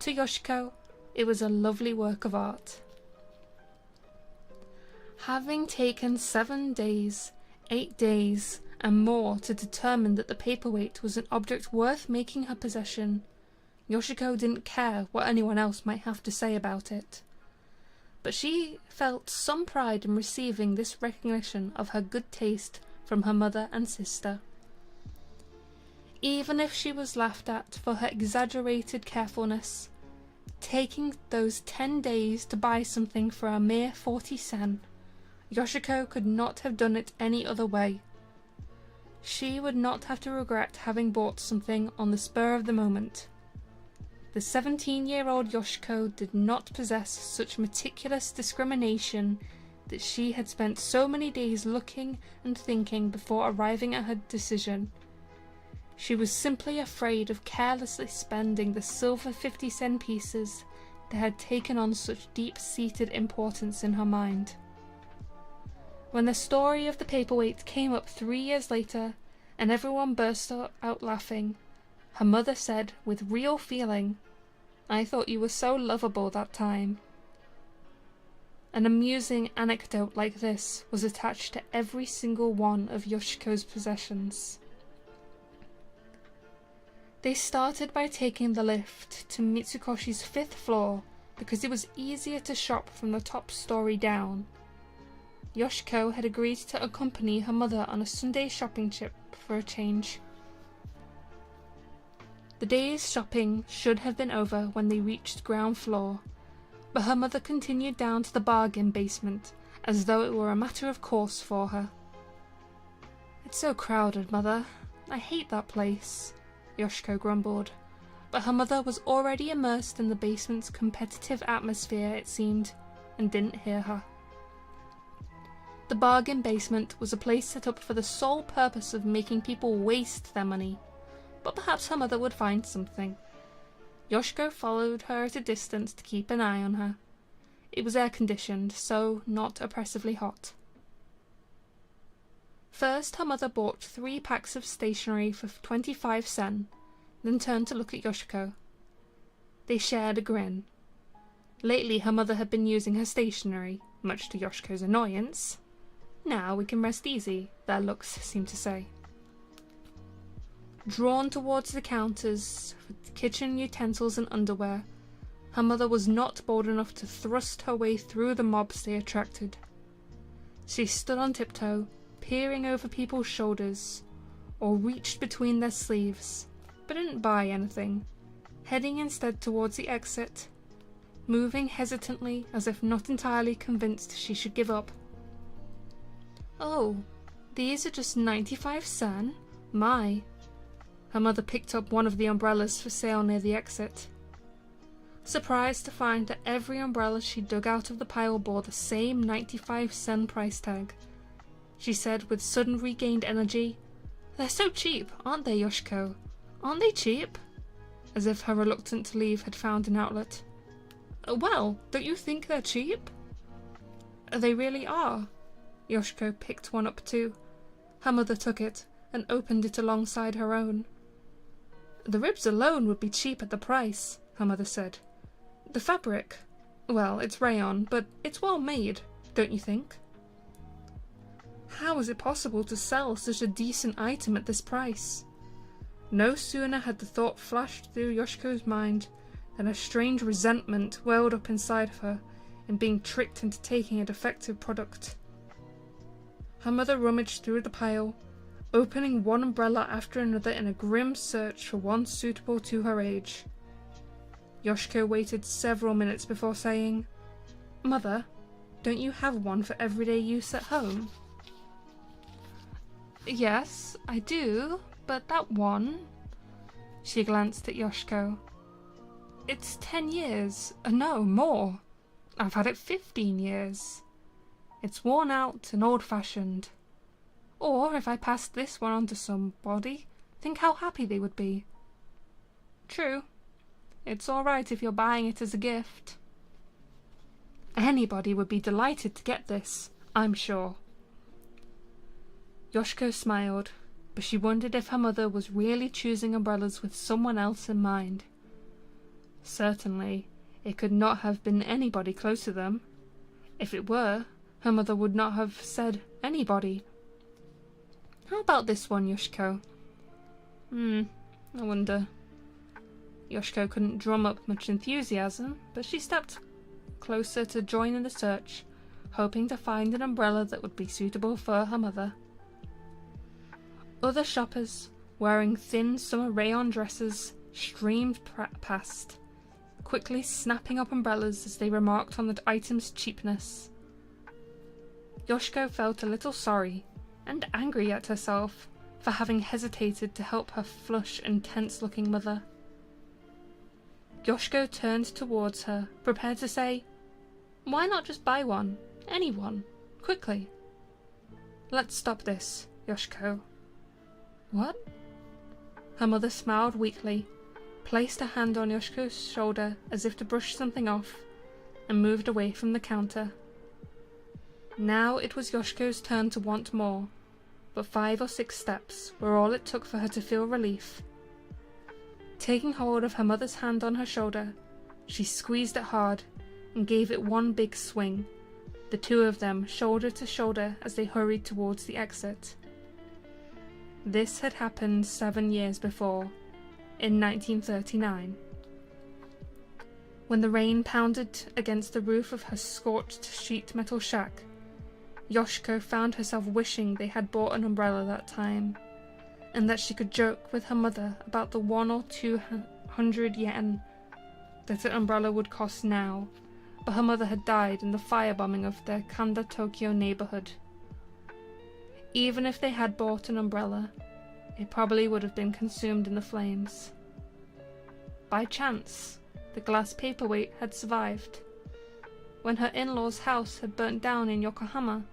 To Yoshiko, it was a lovely work of art. Having taken 7 days, 8 days, and more to determine that the paperweight was an object worth making her possession, Yoshiko didn't care what anyone else might have to say about it. But she felt some pride in receiving this recognition of her good taste from her mother and sister. Even if she was laughed at for her exaggerated carefulness, taking those 10 days to buy something for a mere 40 sen, Yoshiko could not have done it any other way. She would not have to regret having bought something on the spur of the moment. The 17-year-old Yoshiko did not possess such meticulous discrimination that she had spent so many days looking and thinking before arriving at her decision. She was simply afraid of carelessly spending the silver 50-cent pieces that had taken on such deep-seated importance in her mind. When the story of the paperweight came up 3 years later, and everyone burst out laughing, her mother said with real feeling, "I thought you were so lovable that time." An amusing anecdote like this was attached to every single one of Yoshiko's possessions. They started by taking the lift to Mitsukoshi's 5th floor because it was easier to shop from the top story down. Yoshiko had agreed to accompany her mother on a Sunday shopping trip for a change. The day's shopping should have been over when they reached ground floor, but her mother continued down to the bargain basement as though it were a matter of course for her. "It's so crowded, Mother. I hate that place," Yoshiko grumbled, but her mother was already immersed in the basement's competitive atmosphere, it seemed, and didn't hear her. The bargain basement was a place set up for the sole purpose of making people waste their money, but perhaps her mother would find something. Yoshiko followed her at a distance to keep an eye on her. It was air-conditioned, so not oppressively hot. First, her mother bought 3 packs of stationery for 25 sen, then turned to look at Yoshiko. They shared a grin. Lately her mother had been using her stationery, much to Yoshiko's annoyance. "Now we can rest easy," their looks seemed to say. Drawn towards the counters for kitchen utensils and underwear, her mother was not bold enough to thrust her way through the mobs they attracted. She stood on tiptoe, peering over people's shoulders, or reached between their sleeves, but didn't buy anything, heading instead towards the exit, moving hesitantly as if not entirely convinced she should give up. "Oh, these are just 95 sen? My." Her mother picked up one of the umbrellas for sale near the exit. Surprised to find that every umbrella she dug out of the pile bore the same 95 sen price tag, she said with sudden regained energy, "They're so cheap, aren't they, Yoshiko? Aren't they cheap?" As if her reluctance to leave had found an outlet. "Well, don't you think they're cheap?" "They really are." Yoshiko picked one up too. Her mother took it and opened it alongside her own. "The ribs alone would be cheap at the price," her mother said. "The fabric, well, it's rayon, but it's well made, don't you think?" How was it possible to sell such a decent item at this price? No sooner had the thought flashed through Yoshiko's mind than a strange resentment welled up inside of her in being tricked into taking a defective product. Her mother rummaged through the pile, opening one umbrella after another in a grim search for one suitable to her age. Yoshiko waited several minutes before saying, "Mother, don't you have one for everyday use at home?" Yes, I do, but that one... She glanced at Yoshiko. It's 10 years. No, more. I've had it 15 years. It's worn out and old-fashioned. Or if I passed this one on to somebody, think how happy they would be. True. It's all right if you're buying it as a gift. Anybody would be delighted to get this, I'm sure. Yoshiko smiled, but she wondered if her mother was really choosing umbrellas with someone else in mind. Certainly, it could not have been anybody close to them. If it were, her mother would not have said anybody. How about this one, Yoshiko? I wonder. Yoshiko couldn't drum up much enthusiasm, but she stepped closer to join in the search, hoping to find an umbrella that would be suitable for her mother. Other shoppers, wearing thin summer rayon dresses, streamed past, quickly snapping up umbrellas as they remarked on the item's cheapness. Yoshiko felt a little sorry and angry at herself for having hesitated to help her flush and tense-looking mother. Yoshiko turned towards her, prepared to say, "Why not just buy one? Any one. Quickly." "Let's stop this, Yoshiko." "What?" Her mother smiled weakly, placed a hand on Yoshiko's shoulder as if to brush something off, and moved away from the counter. Now it was Yoshiko's turn to want more, but 5 or 6 steps were all it took for her to feel relief. Taking hold of her mother's hand on her shoulder, she squeezed it hard and gave it one big swing, the two of them shoulder to shoulder as they hurried towards the exit. This had happened 7 years before, in 1939. When the rain pounded against the roof of her scorched sheet metal shack, Yoshiko found herself wishing they had bought an umbrella that time, and that she could joke with her mother about the 100 or 200 yen that an umbrella would cost now, but her mother had died in the firebombing of their Kanda, Tokyo neighborhood. Even if they had bought an umbrella, it probably would have been consumed in the flames. By chance, the glass paperweight had survived. When her in-laws' house had burnt down in Yokohama,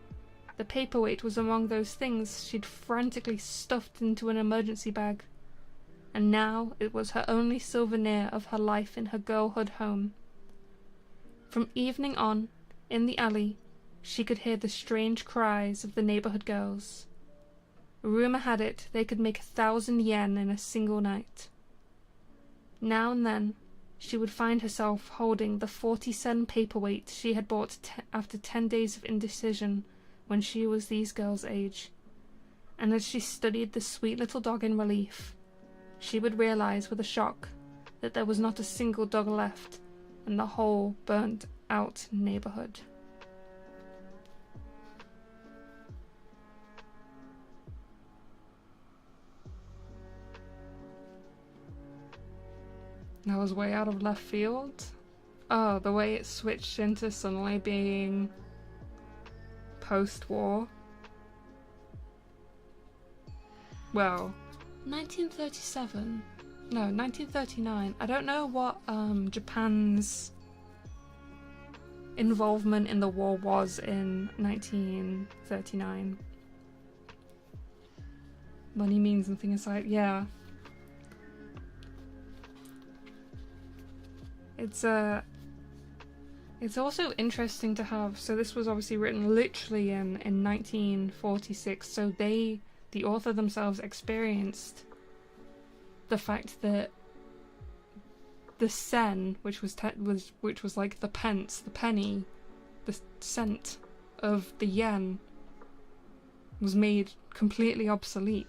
the paperweight was among those things she'd frantically stuffed into an emergency bag, and now it was her only souvenir of her life in her girlhood home. From evening on, in the alley, she could hear the strange cries of the neighborhood girls. Rumor had it they could make 1,000 yen in a single night. Now and then, she would find herself holding the 40-sen paperweight she had bought after 10 days of indecision when she was these girls' age, and as she studied the sweet little dog in relief, she would realize with a shock that there was not a single dog left in the whole burnt-out neighborhood. That was way out of left field. Oh, the way it switched into suddenly being post-war. Well, 1937. No, 1939. I don't know what Japan's involvement in the war was in 1939. Money means nothing aside. Yeah. It's also interesting to have, so this was obviously written literally in 1946, so the author themselves experienced the fact that the sen, which was like the pence, the penny, the cent of the yen, was made completely obsolete.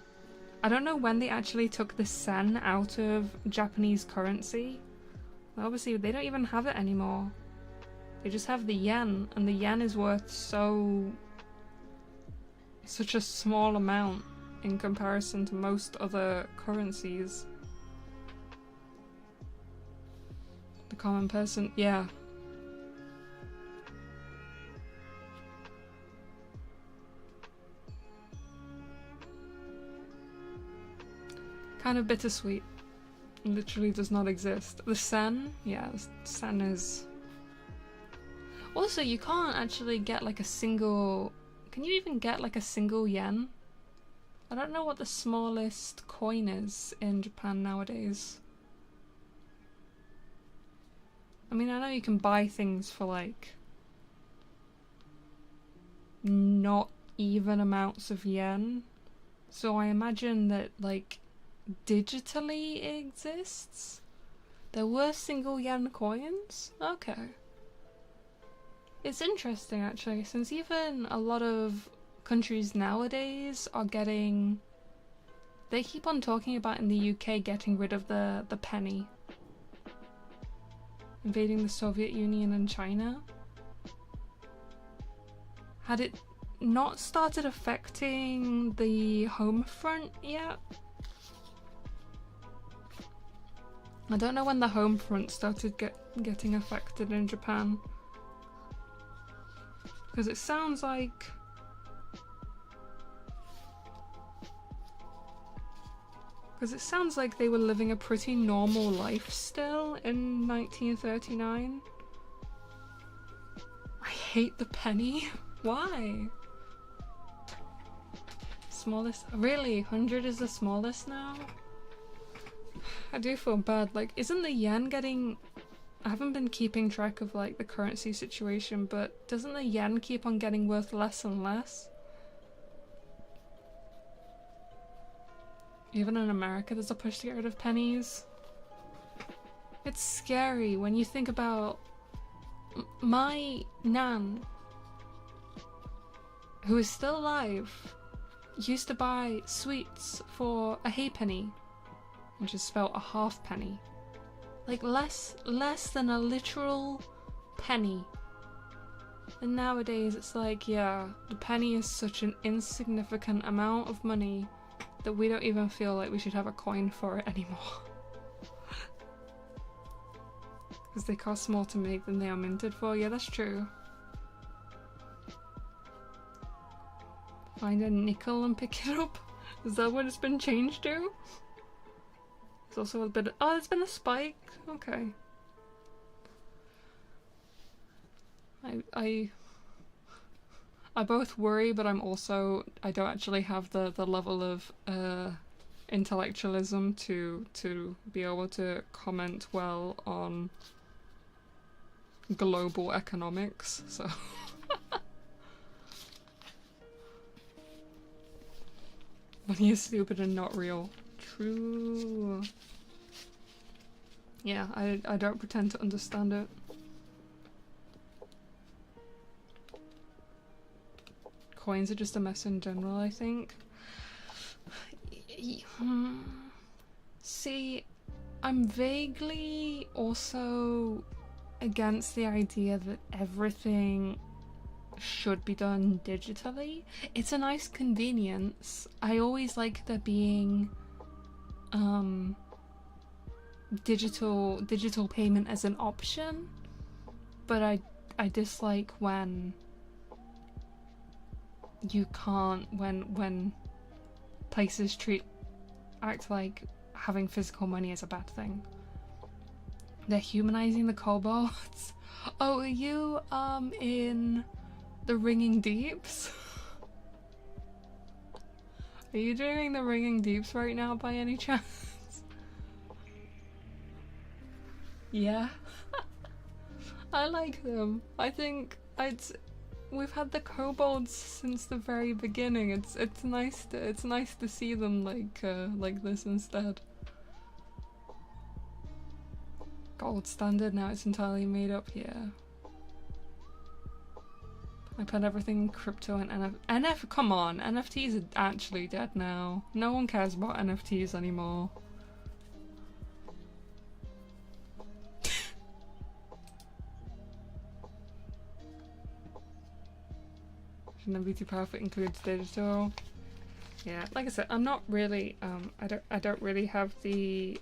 I don't know when they actually took the sen out of Japanese currency. Obviously, they don't even have it anymore. They just have the yen, and the yen is worth such a small amount in comparison to most other currencies. The common person, yeah. Kind of bittersweet. Literally does not exist. The sen, yeah, the sen is... Also, you can't actually get like a single... Can you even get like a single yen? I don't know what the smallest coin is in Japan nowadays. I mean, I know you can buy things for like not even amounts of yen. So I imagine that like digitally it exists. There were single yen coins? Okay. It's interesting actually, since even a lot of countries nowadays are getting... They keep on talking about in the UK getting rid of the penny. Invading the Soviet Union and China. Had it not started affecting the home front yet? I don't know when the home front started getting affected in Japan. Because it sounds like... Because it sounds like they were living a pretty normal life still in 1939. I hate the penny. Why? Smallest? Really? 100 is the smallest now? I do feel bad. Like, isn't the yen getting... I haven't been keeping track of like the currency situation, but doesn't the yen keep on getting worth less and less? Even in America there's a push to get rid of pennies. It's scary when you think about my nan, who is still alive, used to buy sweets for a halfpenny, which is spelled a halfpenny. Like less than a literal penny. And nowadays it's like, yeah, the penny is such an insignificant amount of money that we don't even feel like we should have a coin for it anymore. Because they cost more to make than they are minted for. Yeah, that's true. Find a nickel and pick it up? Is that what it's been changed to? There's also a bit of, oh, there's been a spike. Okay. I both worry, but I don't actually have the level of intellectualism to be able to comment well on global economics, so money is stupid and not real. True. Yeah, I don't pretend to understand it. Coins are just a mess in general, I think. See, I'm vaguely also against the idea that everything should be done digitally. It's a nice convenience. I always like there being digital payment as an option, but I dislike when you can't, when places act like having physical money is a bad thing. They're humanizing the kobolds. Oh, are you in the Ringing Deeps? Are you doing the Ringing Deeps right now by any chance? Yeah. I like them. I think we've had the kobolds since the very beginning. It's nice to see them like this instead. Gold standard, now it's entirely made up. Yeah. I put everything in crypto and come on, NFTs are actually dead now. No one cares about NFTs anymore. Shouldn't be too powerful, includes digital. Yeah, like I said, I'm not really I don't really have the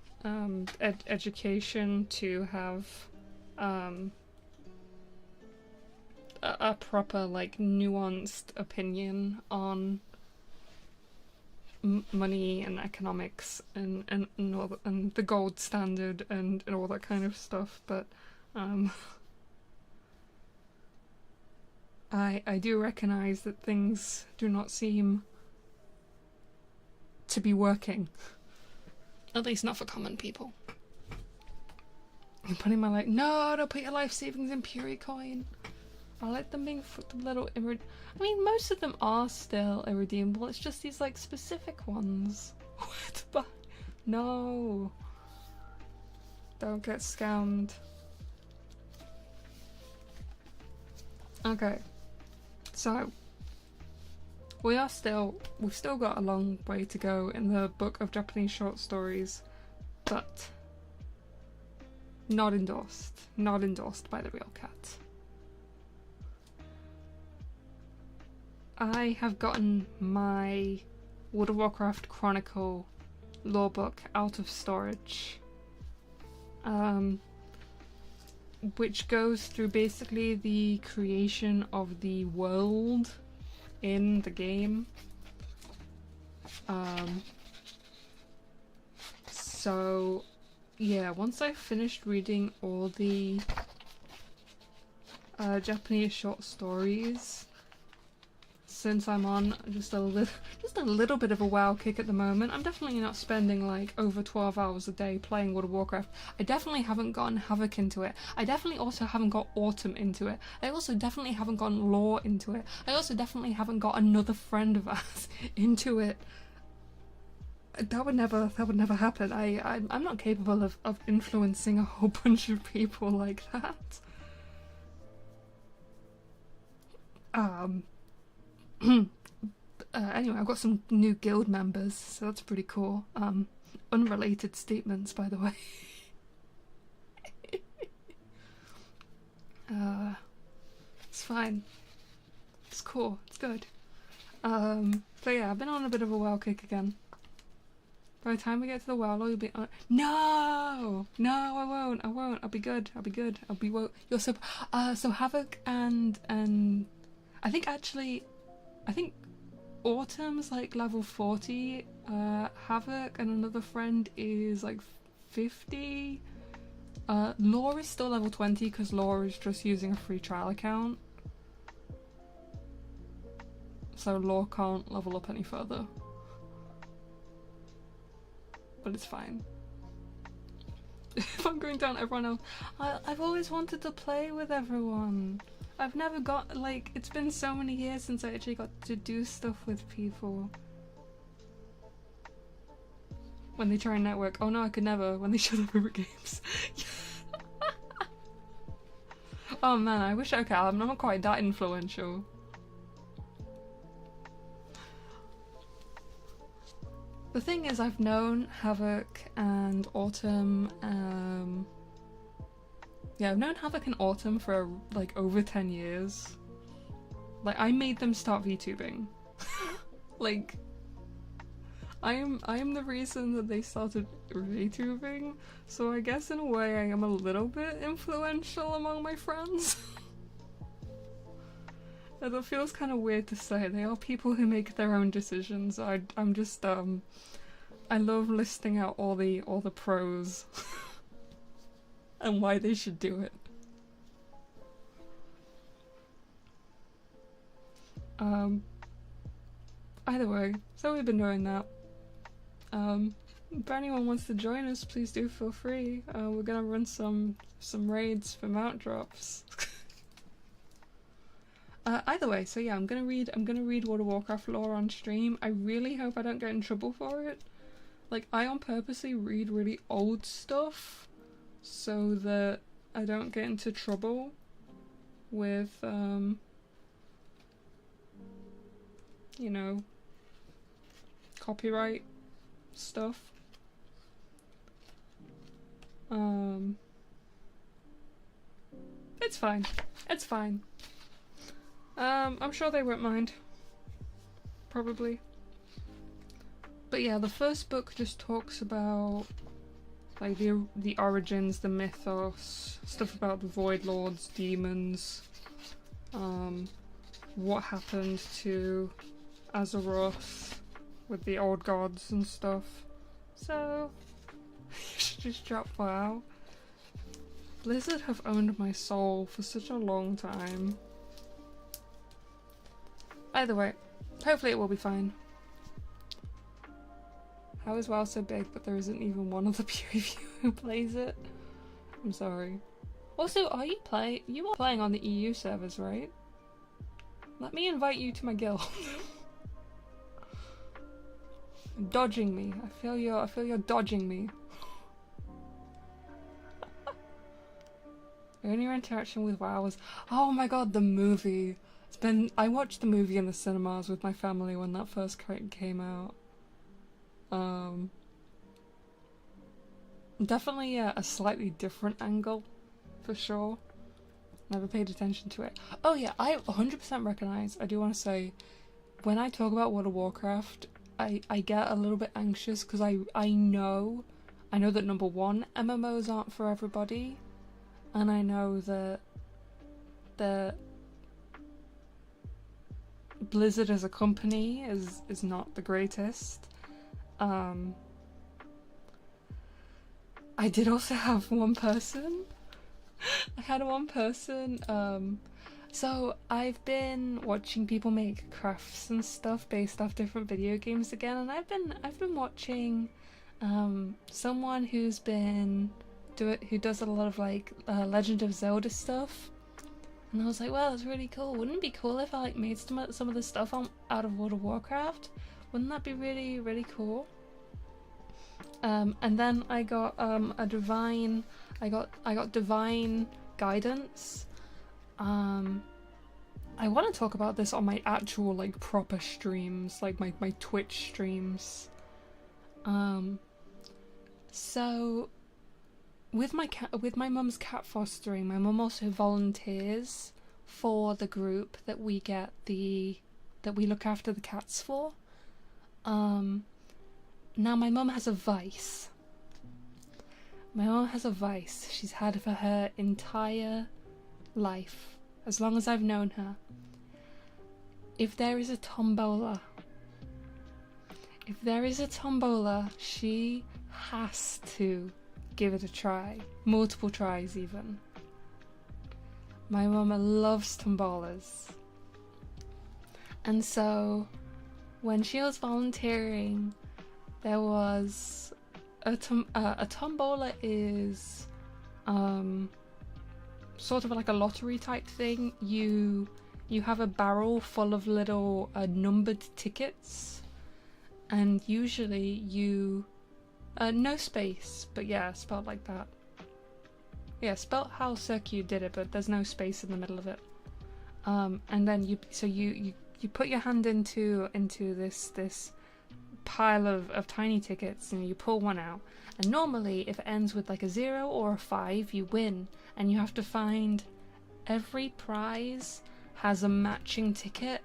education to have a proper like nuanced opinion on money and economics and all and the gold standard and all that kind of stuff, but I do recognize that things do not seem to be working, at least not for common people. I'm putting my no, don't put your life savings in Puricoin. I'll let them be little I mean, most of them are still irredeemable. It's just these like specific ones. What? No. Don't get scammed. Okay. So we've still got a long way to go in the book of Japanese short stories, but not endorsed. Not endorsed by the real cat. I have gotten my World of Warcraft Chronicle lore book out of storage, which goes through basically the creation of the world in the game. So yeah, once I've finished reading all the Japanese short stories, since I'm on just a little bit of a WoW kick at the moment, I'm definitely not spending like over 12 hours a day playing World of Warcraft. I definitely haven't gotten Havoc into it. I definitely also haven't got Autumn into it. I also definitely haven't gotten Lore into it. I also definitely haven't got another friend of ours into it. That would never happen. I'm not capable of influencing a whole bunch of people like that. Anyway, I've got some new guild members, so that's pretty cool. Unrelated statements, by the way. It's fine. It's cool. It's good. So yeah, I've been on a bit of a WoW kick again. By the time we get to the WoW, you'll be on. No, I won't. I'll be good. I'll be You're so. So Havoc and I think Autumn's like level 40. Havoc and another friend is like 50. Lore is still level 20 because Lore is just using a free trial account. So Lore can't level up any further. But it's fine. If I'm going down everyone else, I've always wanted to play with everyone. I've never got, like, it's been so many years since I actually got to do stuff with people. When they try and network. Oh no, I could never. When they show their favorite games. Oh man, I wish I'm not quite that influential. The thing is, I've known Havoc and Autumn, yeah, I've known Havoc and Autumn for like over 10 years. Like, I made them start VTubing. Like, I am the reason that they started VTubing, so I guess in a way I am a little bit influential among my friends. And it feels kind of weird to say. They are people who make their own decisions. I'm just I love listing out all the pros and why they should do it. Either way, so we've been doing that. If anyone wants to join us, please do feel free. We're gonna run some raids for mount drops. Either way, so yeah, I'm gonna read World of Warcraft lore on stream. I really hope I don't get in trouble for it. Like, I on purposely read really old stuff so that I don't get into trouble with you know, copyright stuff. It's fine. It's fine. I'm sure they won't mind. Probably. But yeah, the first book just talks about like the origins, the mythos, stuff about the Void Lords, demons, what happened to Azeroth, with the old gods and stuff. So, you should just drop wow. Blizzard have owned my soul for such a long time. Either way, hopefully it will be fine. How is WoW so big but there isn't even one other peer reviewer who plays it? I'm sorry. Also, you are playing on the EU servers, right? Let me invite you to my guild. Dodging me. I feel you're dodging me. Your only interaction with WoW was, oh my god, the movie. I watched the movie in the cinemas with my family when that first came out. Definitely a slightly different angle, for sure. Never paid attention to it. Oh yeah, I 100% recognize, I do want to say, when I talk about World of Warcraft, I get a little bit anxious because I know that number one, MMOs aren't for everybody, and I know that the Blizzard as a company is not the greatest. I did also have one person. I had one person. So I've been watching people make crafts and stuff based off different video games again, and I've been watching someone who does a lot of like Legend of Zelda stuff, and I was like, wow, that's really cool. Wouldn't it be cool if I like made some of the stuff out of World of Warcraft? Wouldn't that be really, really cool? And then I got divine guidance. I want to talk about this on my actual like proper streams, like my Twitch streams. So with my mum's cat fostering, my mum also volunteers for the group that we look after the cats for. Now my mum has a vice. She's had for her entire life, as long as I've known her. If there is a tombola, she has to give it a try. Multiple tries even. My mum loves tombolas. And so, when she was volunteering, there was a tombola is sort of like a lottery type thing. You have a barrel full of little numbered tickets, and usually you no space, but yeah, spelled like that. Yeah, spelled how Circu did it, but there's no space in the middle of it. And then you put your hand into this pile of tiny tickets, and you pull one out, and normally if it ends with like a 0 or a 5, you win, and you have to find every prize has a matching ticket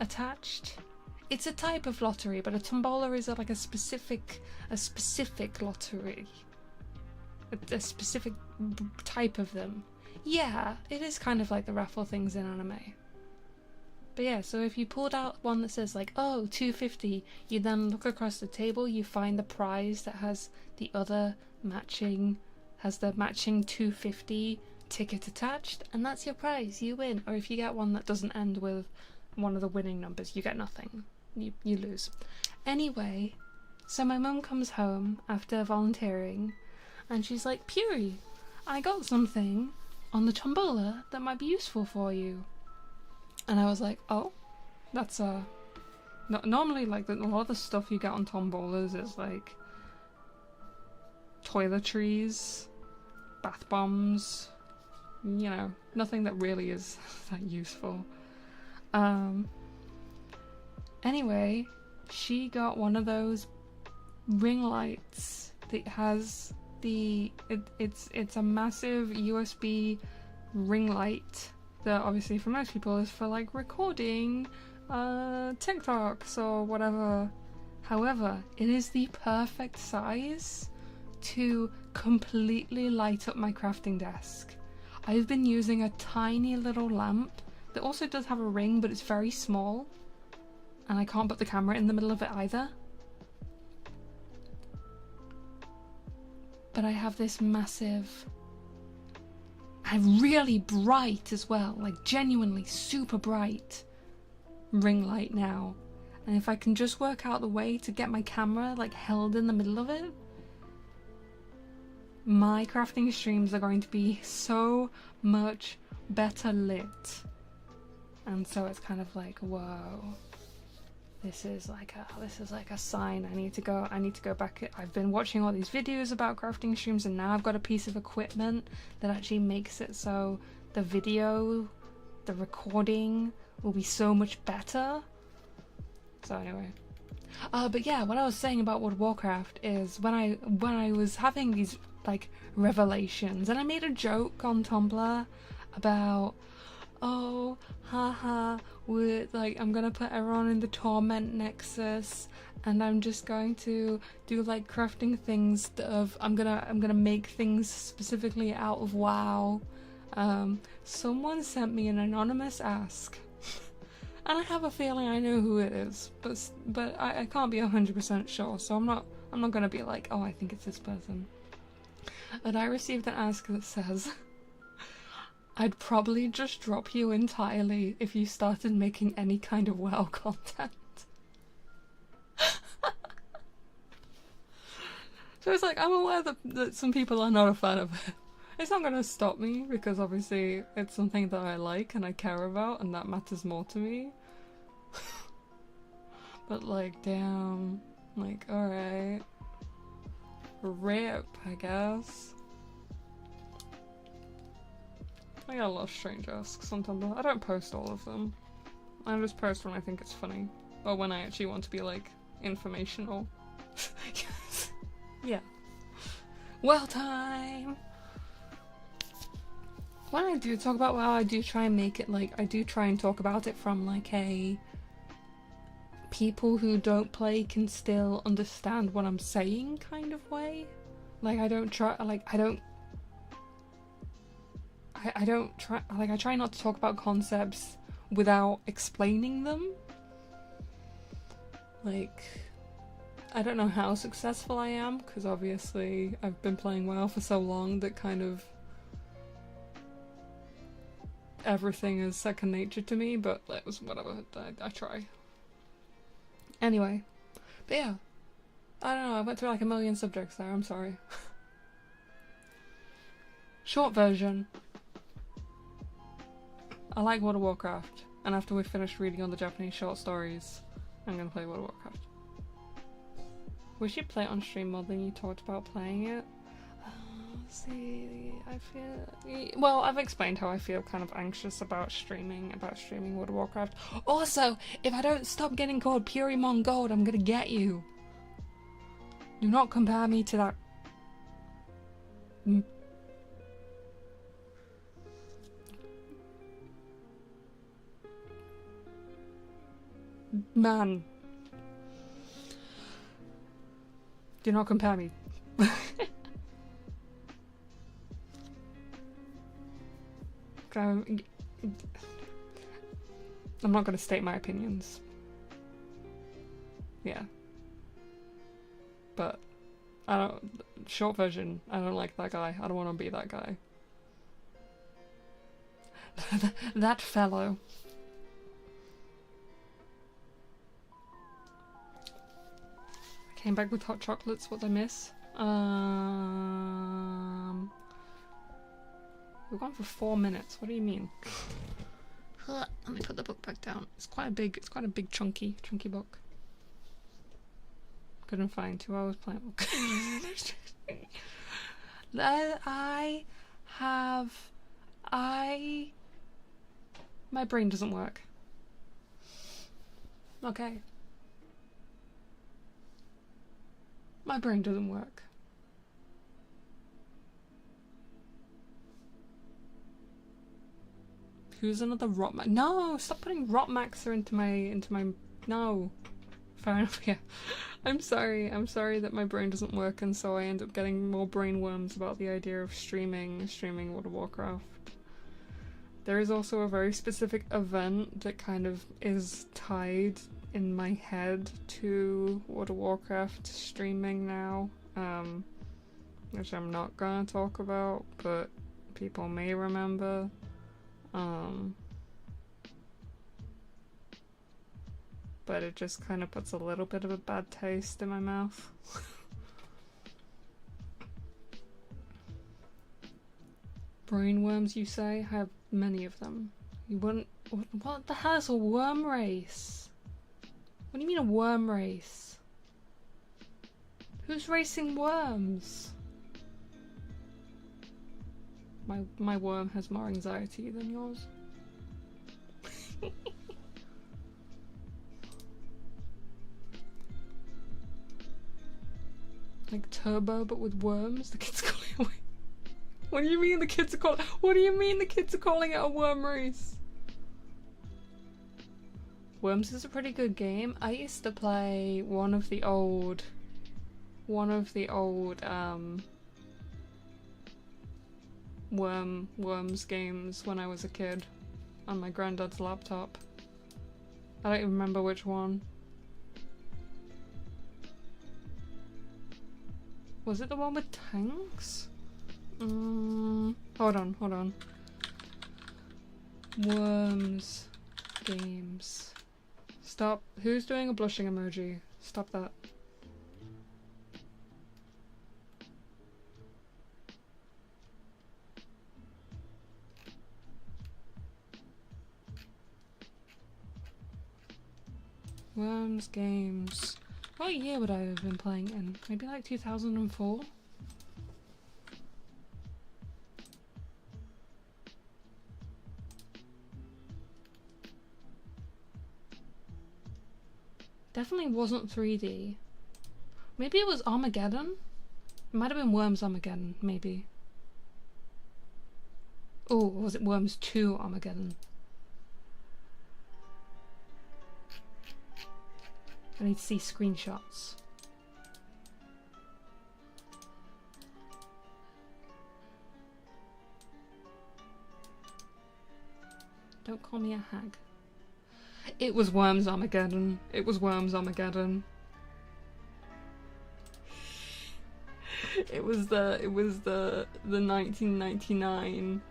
attached. It's a type of lottery, but a tombola is like a specific lottery, a specific type of them. Yeah, it is kind of like the raffle things in anime. But yeah, so if you pulled out one that says like, oh, 250, you then look across the table, you find the prize that has the matching 250 ticket attached, and that's your prize, you win. Or if you get one that doesn't end with one of the winning numbers, you get nothing. You lose. Anyway, so my mum comes home after volunteering, and she's like, Puri, I got something on the tombola that might be useful for you. And I was like, oh, that's normally like a lot of the stuff you get on tombolas is like toiletries, bath bombs, you know, nothing that really is that useful. Anyway, she got one of those ring lights that has it's a massive USB ring light that obviously for most people is for like recording TikToks or whatever. However, it is the perfect size to completely light up my crafting desk. I've been using a tiny little lamp that also does have a ring, but it's very small. And I can't put the camera in the middle of it either. But I have this massive, and really bright as well, like genuinely super bright ring light now. And if I can just work out the way to get my camera like held in the middle of it, my crafting streams are going to be so much better lit. And so it's kind of like, whoa, this is like a sign. I need to go back. I've been watching all these videos about crafting streams, and now I've got a piece of equipment that actually makes it so the video, the recording will be so much better. So anyway, but yeah, what I was saying about World of Warcraft is when I was having these like revelations, and I made a joke on Tumblr about, oh, haha, like I'm gonna put everyone in the torment nexus, and I'm just going to do like crafting things I'm gonna make things specifically out of WoW. Someone sent me an anonymous ask, and I have a feeling I know who it is, but I can't be 100% sure, so I'm not gonna be like, oh, I think it's this person. And I received an ask that says, I'd probably just drop you entirely if you started making any kind of WoW content. So it's like, I'm aware that some people are not a fan of it. It's not going to stop me, because obviously it's something that I like and I care about, and that matters more to me. But like, damn, like, alright. RIP, I guess. I get a lot of strange asks on Tumblr. I don't post all of them. I just post when I think it's funny. Or when I actually want to be, like, informational. Yes. Yeah. Well time! When I do talk about WoW, I do try and make it, like, I do try and talk about it from, like, a people who don't play can still understand what I'm saying kind of way. Like, I don't try, like, I try not to talk about concepts without explaining them. Like, I don't know how successful I am, because obviously I've been playing WoW for so long that kind of everything is second nature to me, but it was whatever, I try. Anyway, but yeah, I don't know, I went through like a million subjects there, I'm sorry. Short version. I like World of Warcraft, and after we've finished reading all the Japanese short stories, I'm gonna play World of Warcraft. Wish you'd play it on stream more than you talked about playing it. See, I feel... Well, I've explained how I feel kind of anxious about streaming World of Warcraft. Also, if I don't stop getting called Purimon Gold, I'm gonna get you. Do not compare me to that... man. Do not compare me. I'm not going to state my opinions. Yeah. But, short version, I don't like that guy. I don't want to be that guy. That fellow. I came back with hot chocolates, what did I miss? We've gone for 4 minutes. What do you mean? Let me put the book back down. It's quite a big chunky book. Couldn't find 2 hours playing. My brain doesn't work. Okay. My brain doesn't work. Who's another Rotmax? No, stop putting Rotmaxer into my. No. Fair enough. Yeah. I'm sorry that my brain doesn't work, and so I end up getting more brain worms about the idea of streaming World of Warcraft. There is also a very specific event that kind of is tied in my head to World of Warcraft streaming now, which I'm not gonna talk about, but people may remember. But it just kind of puts a little bit of a bad taste in my mouth. Brainworms, you say? I have many of them. You wouldn't. What the hell is a worm race? What do you mean a worm race? Who's racing worms? My worm has more anxiety than yours. Like Turbo, but with worms. The kids call it. What do you mean the kids are calling? What do you mean the kids are calling it a worm race? Worms is a pretty good game. I used to play one of the old Worms games when I was a kid on my granddad's laptop. I don't even remember which one. Was it the one with tanks? Hold on. Worms games. Stop. Who's doing a blushing emoji? Stop that. Worms games. What year would I have been playing in? Maybe like 2004? Definitely wasn't 3D. Maybe it was Armageddon? It might have been Worms Armageddon, maybe. Oh, or was it Worms 2 Armageddon? I need to see screenshots. Don't call me a hag. It was Worms Armageddon. It was Worms Armageddon. It was the 1999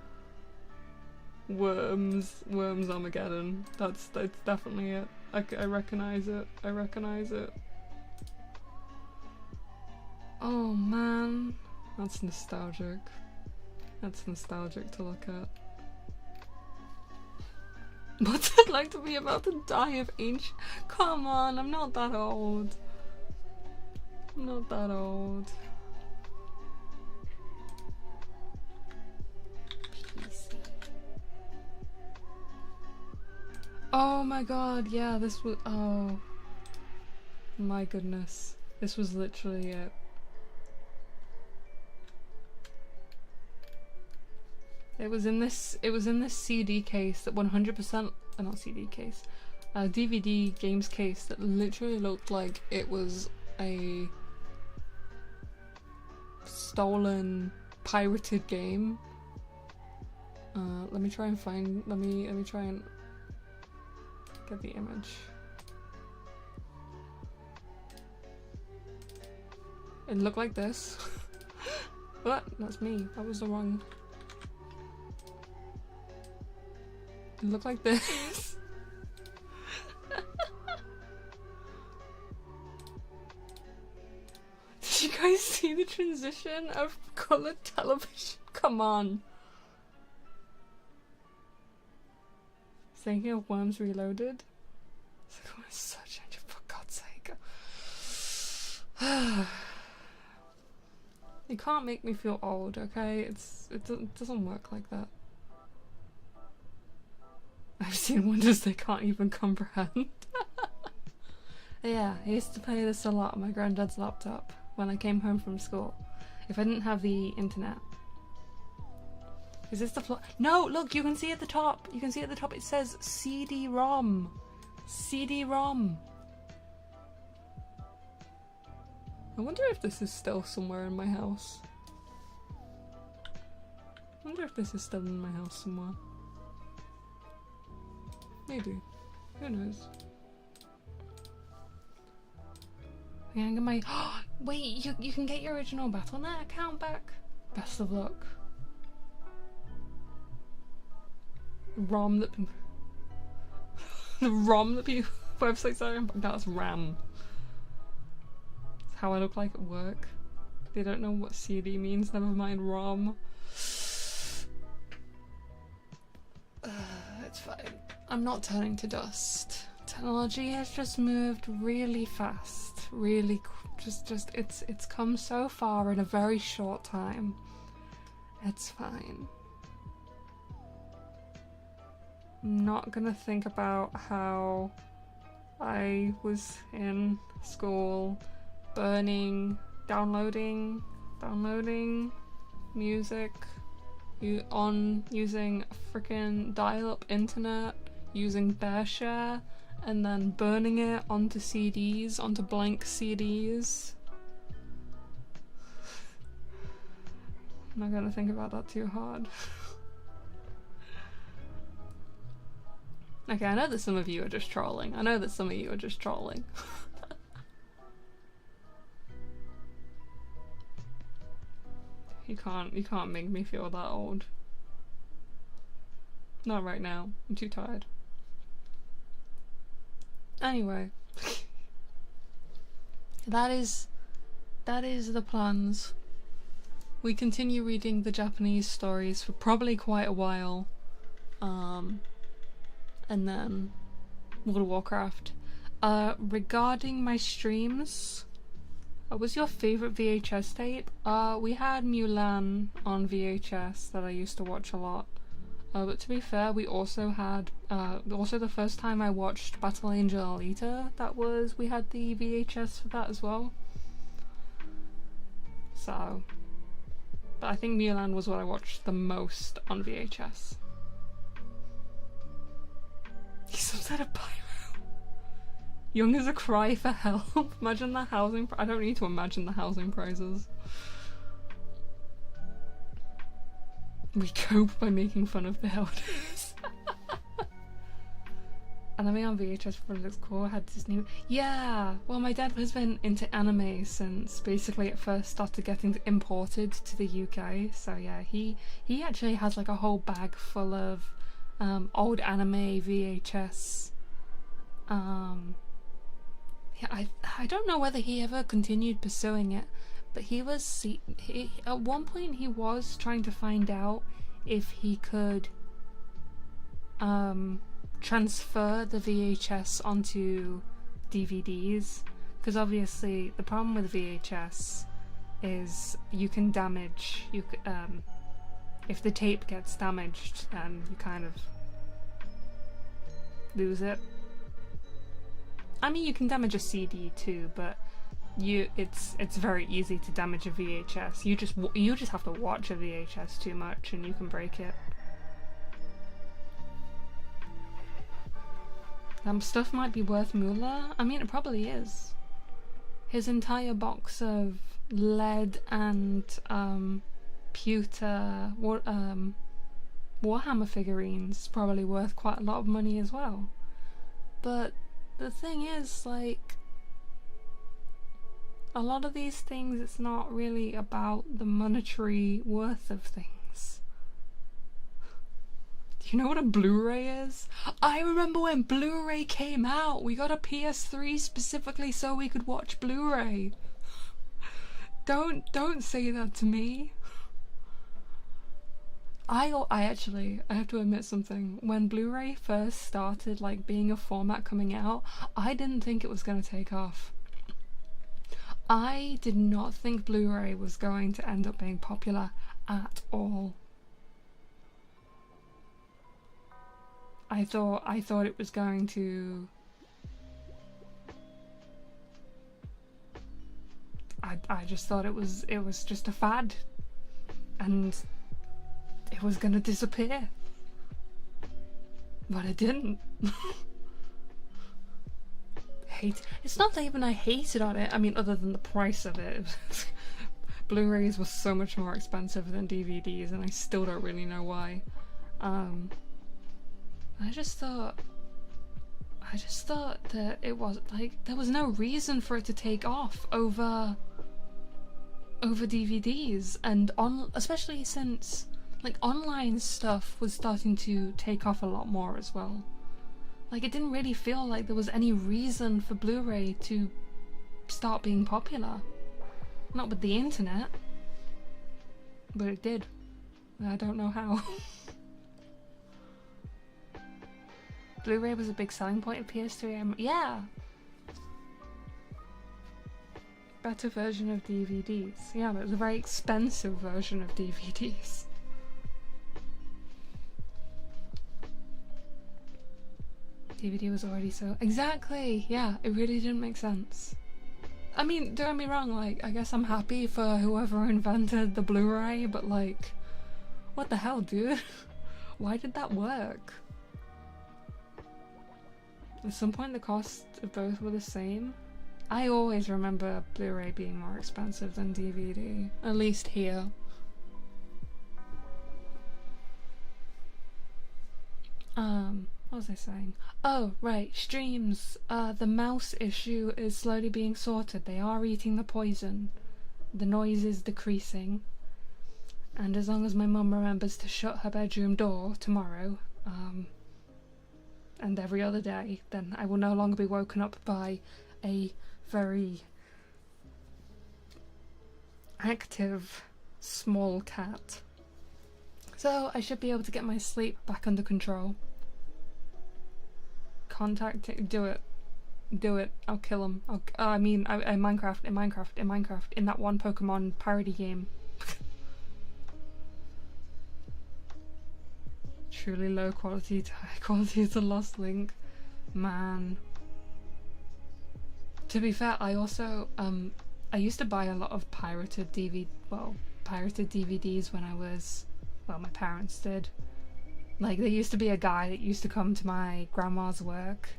Worms Armageddon. That's definitely it. I recognize it. I recognize it. Oh man, that's nostalgic. That's nostalgic to look at. What's it like to be about to die of ancient? Come on, I'm not that old. I'm not that old. PC. Oh my god, yeah, this was. Oh my goodness, this was literally it. It was in this CD case that 100%, not CD case, DVD games case that literally looked like it was a stolen, pirated game. Let me try and find, let me try and get the image. It looked like this. What? That's me. That was the wrong. It looked like this. Did you guys see the transition of colored television? Come on. Thinking of Worms Reloaded. It's like, oh, such a, for God's sake. You can't make me feel old, okay? It doesn't work like that. I've seen wonders they can't even comprehend. Yeah, I used to play this a lot on my granddad's laptop when I came home from school. If I didn't have the internet. Is this the No, look, you can see at the top. You can see at the top it says CD-ROM. CD-ROM. I wonder if this is still somewhere in my house. I wonder if this is still in my house somewhere. Maybe. Who knows? Yeah, I'm gonna wait, you can get your original Battle.net account back. Best of luck. ROM that the ROM that people websites are in, that's RAM. That's how I look like at work. They don't know what CD means, never mind ROM. It's fine. I'm not turning to dust. Technology has just moved really fast, really it's come so far in a very short time. It's fine. I'm not gonna think about how I was in school burning, downloading music using a freaking dial-up internet, using BearShare, and then burning it onto CDs, onto blank CDs. I'm not gonna think about that too hard. Okay, I know that some of you are just trolling. You can't make me feel that old. Not right now. I'm too tired. Anyway. That is the plans. We continue reading the Japanese stories for probably quite a while. And then World of Warcraft. Regarding my streams, what was your favorite VHS tape? We had Mulan on VHS that I used to watch a lot. But to be fair, we also had, also the first time I watched Battle Angel Alita, we had the VHS for that as well. So, but I think Mulan was what I watched the most on VHS. He's some sort of pyro. Young as a cry for help. Imagine the housing. I don't need to imagine the housing prices. We cope by making fun of the elders. Anime on VHS for looks cool. Had this new. Yeah. Well, my dad has been into anime since basically it first started getting imported to the UK. So yeah, he actually has like a whole bag full of old anime VHS. Yeah, I don't know whether he ever continued pursuing it, but he at one point he was trying to find out if he could transfer the VHS onto DVDs, because obviously the problem with VHS is you can damage if the tape gets damaged, then you kind of lose it. I mean, you can damage a CD too, but it's very easy to damage a VHS. You just have to watch a VHS too much and you can break it. Stuff might be worth moolah. I mean, it probably is. His entire box of lead and pewter Warhammer figurines is probably worth quite a lot of money as well. But the thing is, like, a lot of these things, it's not really about the monetary worth of things. Do you know what a Blu-ray is? I remember when Blu-ray came out, we got a PS3 specifically so we could watch Blu-ray. Don't say that to me. I have to admit something. When Blu-ray first started, like, being a format coming out, I didn't think it was going to take off. I did not think Blu-ray was going to end up being popular at all. I thought it was going to... I just thought it was just a fad, and it was gonna disappear, but it didn't. It's not that even I hated on it. I mean, other than the price of it. Blu-rays were so much more expensive than DVDs, and I still don't really know why. I just thought I just thought that it was like there was no reason for it to take off over DVDs, and especially since like online stuff was starting to take off a lot more as well. Like, it didn't really feel like there was any reason for Blu-ray to start being popular. Not with the internet, but it did. I don't know how. Blu-ray was a big selling point of PS3. Yeah. Better version of DVDs. Yeah, but it was a very expensive version of DVDs. DVD was already so... Exactly! Yeah, it really didn't make sense. I mean, don't get me wrong, like, I guess I'm happy for whoever invented the Blu-ray, but like, what the hell, dude? Why did that work? At some point the cost of both were the same. I always remember Blu-ray being more expensive than DVD, at least here. What was I saying? Oh, right, streams. The mouse issue is slowly being sorted. They are eating the poison. The noise is decreasing. And as long as my mum remembers to shut her bedroom door tomorrow, and every other day, then I will no longer be woken up by a very active small cat. So I should be able to get my sleep back under control. Do it. I'll kill him. In Minecraft, in that one Pokemon parody game. Truly low quality to high quality is a lost link. Man. To be fair, I also, I used to buy a lot of pirated DVDs when I was, well, my parents did. Like, there used to be a guy that used to come to my grandma's work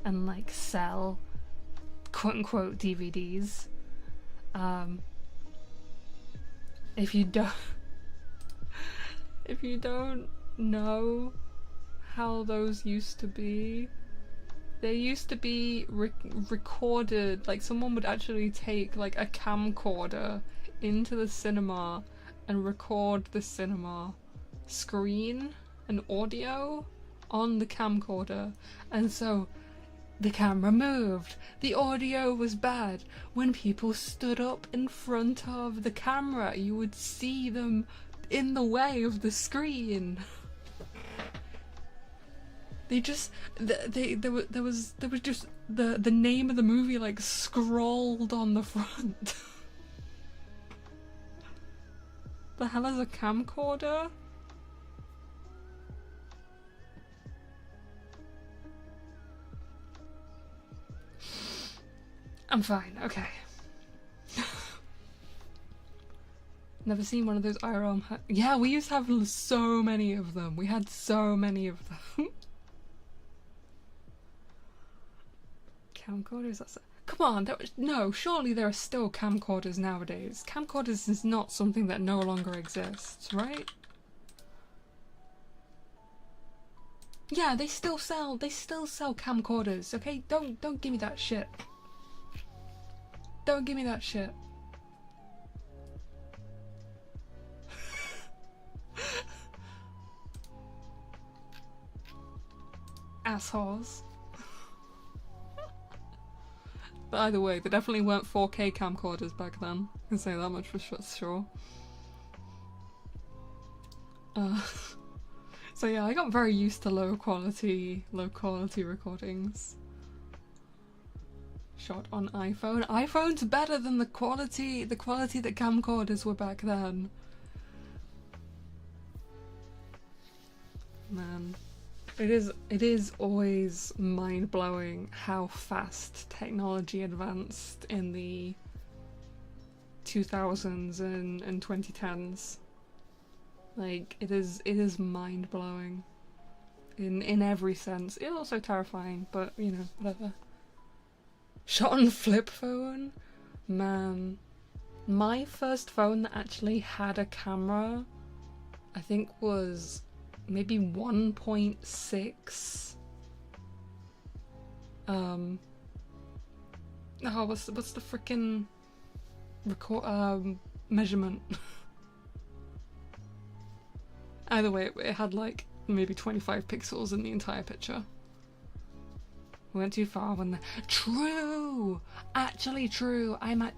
and, like, sell quote-unquote DVDs. If you don't know how those used to be, they used to be recorded, like, someone would actually take, like, a camcorder into the cinema and record the cinema screen and audio on the camcorder, and so the camera moved, the audio was bad. When people stood up in front of the camera, you would see them in the way of the screen. They just there was just the name of the movie, like, scrawled on the front. The hell is a camcorder? I'm fine, okay. Never seen one of those IRL. Yeah, we used to have so many of them. We had so many of them. Camcorders? That's come on, no, surely there are still camcorders nowadays. Camcorders is not something that no longer exists, right? Yeah, they still sell camcorders, okay? Don't give me that shit. Don't give me that shit. Assholes. But either way, they definitely weren't 4K camcorders back then. I can say that much for sure. So yeah, I got very used to low quality recordings. Shot on iPhone. iPhone's better than the quality that camcorders were back then. Man. It is always mind-blowing how fast technology advanced in the 2000s and 2010s. Like, it is mind-blowing in every sense. It's also terrifying, but you know, whatever. Shot on flip phone? Man. My first phone that actually had a camera, I think, was maybe 1.6. what's the frickin' measurement? Either way, it had like maybe 25 pixels in the entire picture. We went too far when the true, actually true. I was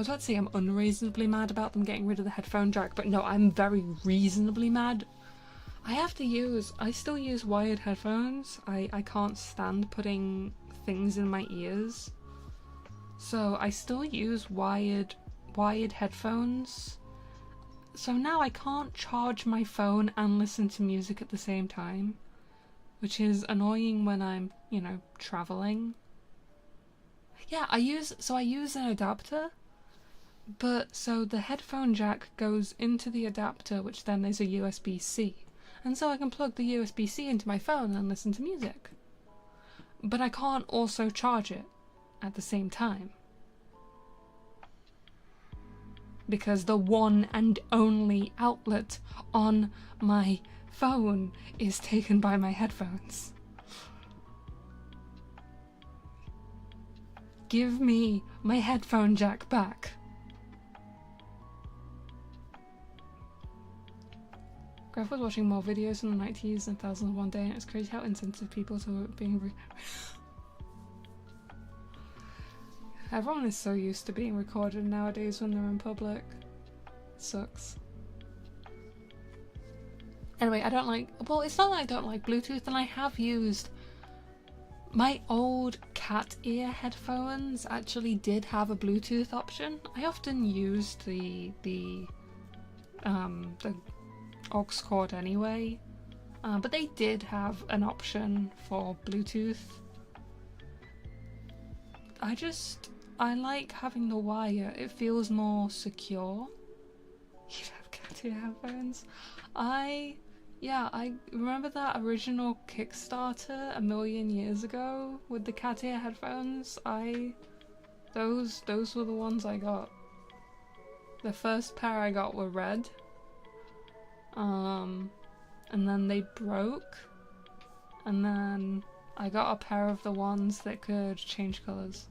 about to say I'm unreasonably mad about them getting rid of the headphone jack, but no, I'm very reasonably mad. I still use wired headphones. I can't stand putting things in my ears, so I still use wired headphones. So now I can't charge my phone and listen to music at the same time, which is annoying when I'm, traveling. Yeah, I use an adapter, but so the headphone jack goes into the adapter, which then is a USB-C, and so I can plug the USB-C into my phone and listen to music. But I can't also charge it at the same time, because the one and only outlet on my phone is taken by my headphones. Give me my headphone jack back. Graf was watching more videos in the 90s than 1001 Day, and it's crazy how insensitive people are being Everyone is so used to being recorded nowadays when they're in public. It sucks. Anyway, it's not that I don't like Bluetooth, and I have used my old cat ear headphones actually did have a Bluetooth option. I often used the aux cord anyway, but they did have an option for Bluetooth. I like having the wire. It feels more secure. You'd have cat ear headphones. I remember that original Kickstarter a million years ago with the cat ear headphones. Those were the ones I got. The first pair I got were red. And then they broke. And then I got a pair of the ones that could change colours.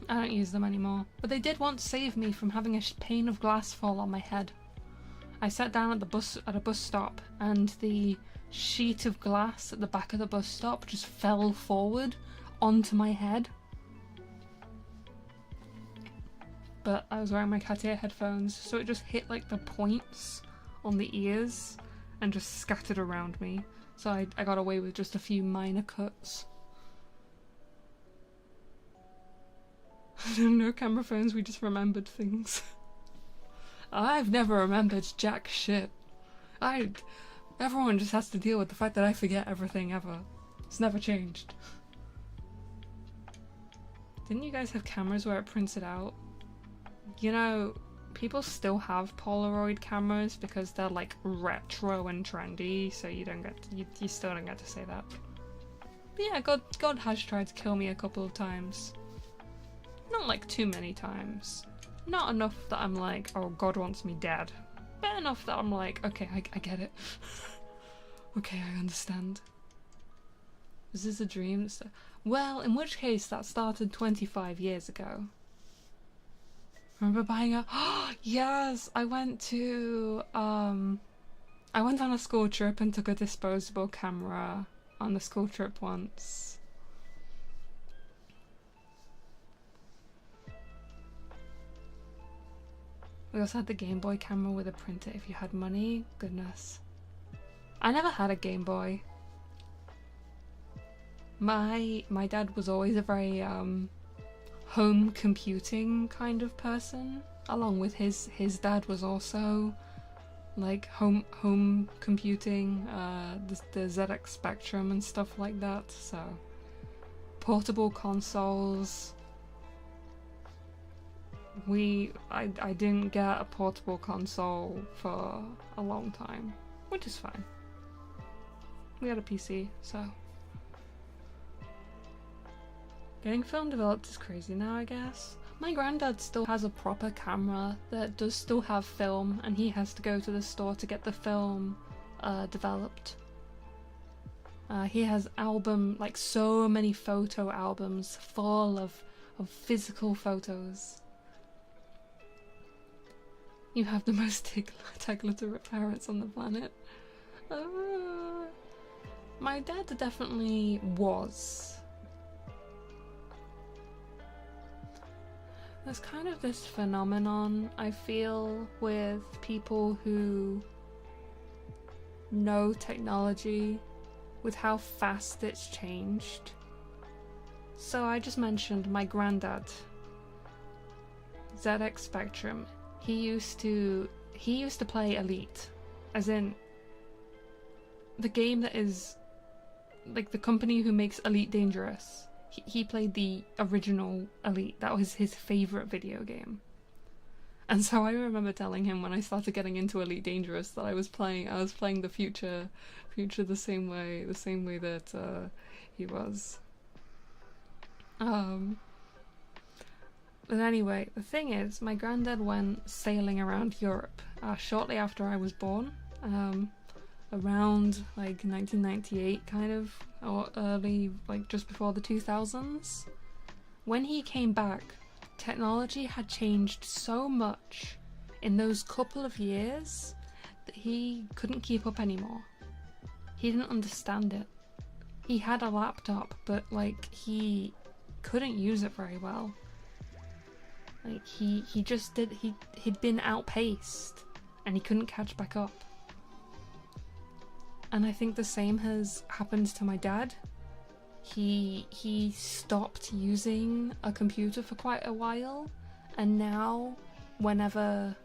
I don't use them anymore. But they did once save me from having a pane of glass fall on my head. I sat down at a bus stop, and the sheet of glass at the back of the bus stop just fell forward onto my head. But I was wearing my cat ear headphones, so it just hit like the points on the ears and just scattered around me. So I got away with just a few minor cuts. No camera phones, we just remembered things. I've never remembered jack shit. Everyone just has to deal with the fact that I forget everything ever. It's never changed. Didn't you guys have cameras where it prints it out? People still have Polaroid cameras because they're like retro and trendy, so you still don't get to say that. But yeah, God has tried to kill me a couple of times. Not like too many times. Not enough that I'm like, oh, God wants me dead. But enough that I'm like, okay, I get it. Okay, I understand. Was this a dream? Well, in which case that started 25 years ago. Remember buying a... Yes! I went on a school trip and took a disposable camera on the school trip once. We also had the Game Boy camera with a printer if you had money. Goodness. I never had a Game Boy. My dad was always a very home computing kind of person. Along with his dad was also like home computing, the ZX Spectrum and stuff like that. So portable consoles. I didn't get a portable console for a long time, which is fine. We had a PC, so getting film developed is crazy now, I guess. My granddad still has a proper camera that does still have film, and he has to go to the store to get the film developed. He has like so many photo albums full of physical photos. You have the most tech literate parents on the planet. My dad definitely was. There's kind of this phenomenon, I feel, with people who know technology, with how fast it's changed. So I just mentioned my granddad, ZX Spectrum. He used to play Elite, as in the game that is like the company who makes Elite Dangerous. He played the original Elite. That was his favorite video game. And so I remember telling him when I started getting into Elite Dangerous that I was playing the future the same way that he was. But anyway, the thing is, my granddad went sailing around Europe shortly after I was born, around like 1998 kind of, or early, like just before the 2000s. When he came back, technology had changed so much in those couple of years that he couldn't keep up anymore. He didn't understand it. He had a laptop, but like he couldn't use it very well. Like he'd been outpaced and he couldn't catch back up. And I think the same has happened to my dad. He stopped using a computer for quite a while, and now whenever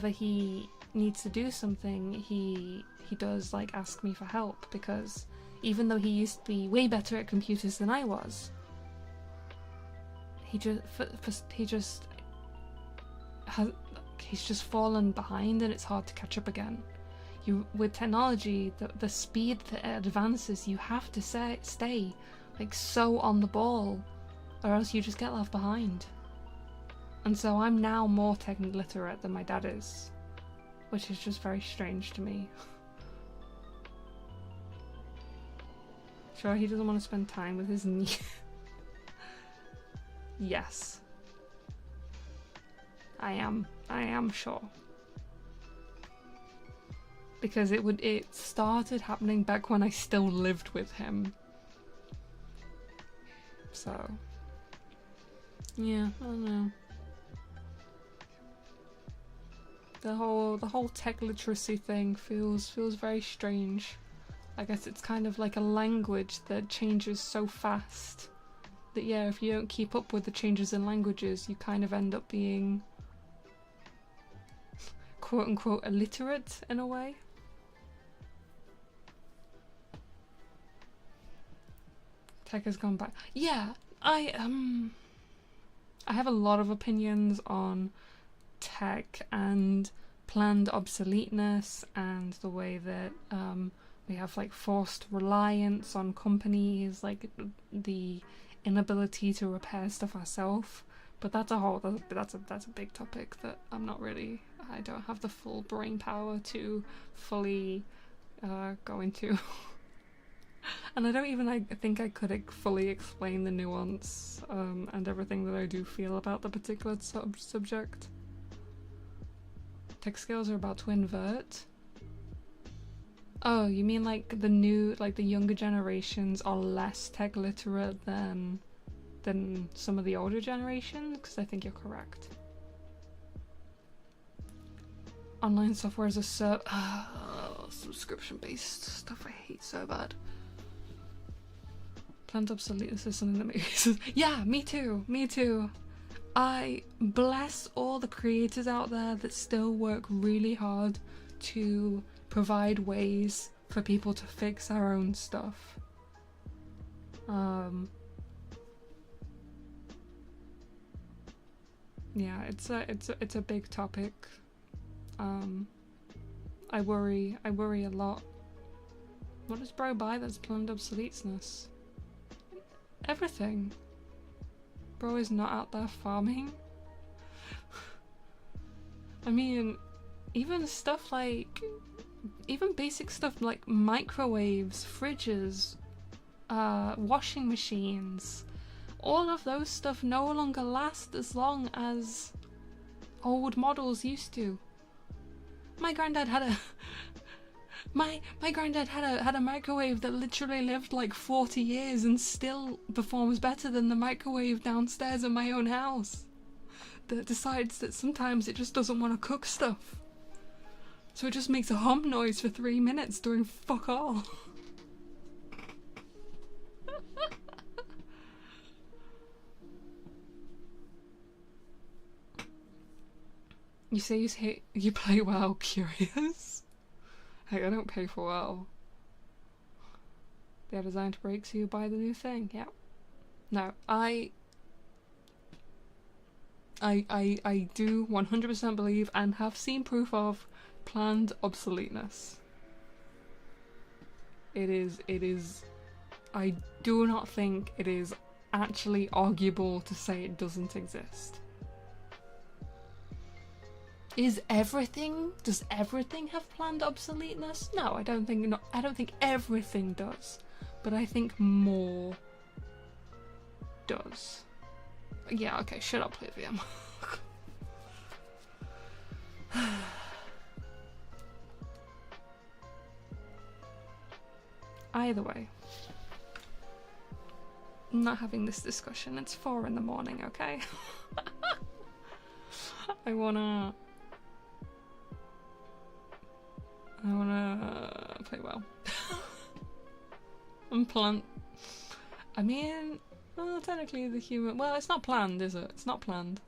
he needs to do something, he does like ask me for help, because even though he used to be way better at computers than I was, he's just fallen behind, and it's hard to catch up again. With technology, the speed that it advances, you have to stay like so on the ball, or else you just get left behind. And so I'm now more tech literate than my dad is, which is just very strange to me. Sure, he doesn't want to spend time with his niece. Yes. I am sure. Because it started happening back when I still lived with him. So yeah, I don't know. The whole tech literacy thing feels very strange. I guess it's kind of like a language that changes so fast that, yeah, if you don't keep up with the changes in languages, you kind of end up being quote unquote illiterate in a way. Tech has gone back. Yeah, I have a lot of opinions on tech and planned obsoleteness, and the way that we have like forced reliance on companies, like the inability to repair stuff ourselves. But that's a big topic that I don't have the full brain power to fully go into. And I think I could fully explain the nuance and everything that I do feel about the particular subject. Tech skills are about to invert. Oh, you mean like the younger generations are less tech literate than some of the older generations? Because I think you're correct. Online software is a subscription-based stuff I hate so bad. Planned obsoleteness is something that makes yeah, me too. I bless all the creators out there that still work really hard to provide ways for people to fix our own stuff. Yeah, it's a big topic. I worry a lot. What does bro buy that's planned obsoleteness? Everything. Bro is not out there farming. I mean, even stuff like even basic stuff like microwaves, fridges, washing machines, all of those stuff no longer last as long as old models used to. My granddad had a my granddad had a microwave that literally lived like 40 years and still performs better than the microwave downstairs in my own house, that decides that sometimes it just doesn't want to cook stuff. So it just makes a hum noise for 3 minutes doing fuck all. You say you play WoW, curious? Hey, I don't pay for WoW. They're designed to break, so you buy the new thing. Yeah. No, I do 100% believe and have seen proof of planned obsoleteness. It is, I do not think it is actually arguable to say it doesn't exist. Does everything have planned obsoleteness? No, I don't think everything does, but I think more does. Yeah, okay, shut up, Livium. Either way, I'm not having this discussion. It's 4 in the morning, okay? I wanna play well. I mean, well, technically the human... Well, it's not planned, is it? It's not planned.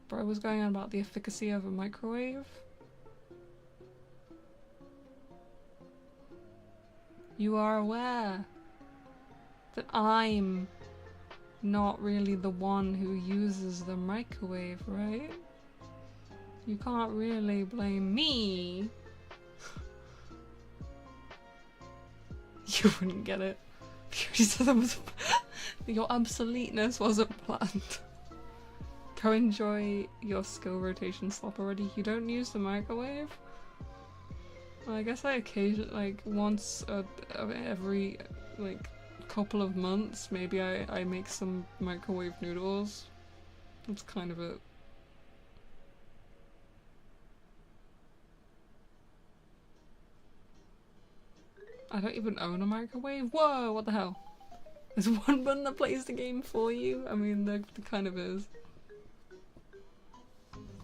But I was going on about the efficacy of a microwave. You are aware that I'm not really the one who uses the microwave, right? You can't really blame me. You wouldn't get it. Your obsoleteness wasn't planned. Go enjoy your skill rotation slop already. You don't use the microwave? Well, I guess I occasionally, like, once every, like, couple of months, maybe I make some microwave noodles. That's kind of it. I don't even own a microwave. Whoa, what the hell? There's one button that plays the game for you? I mean, there kind of is.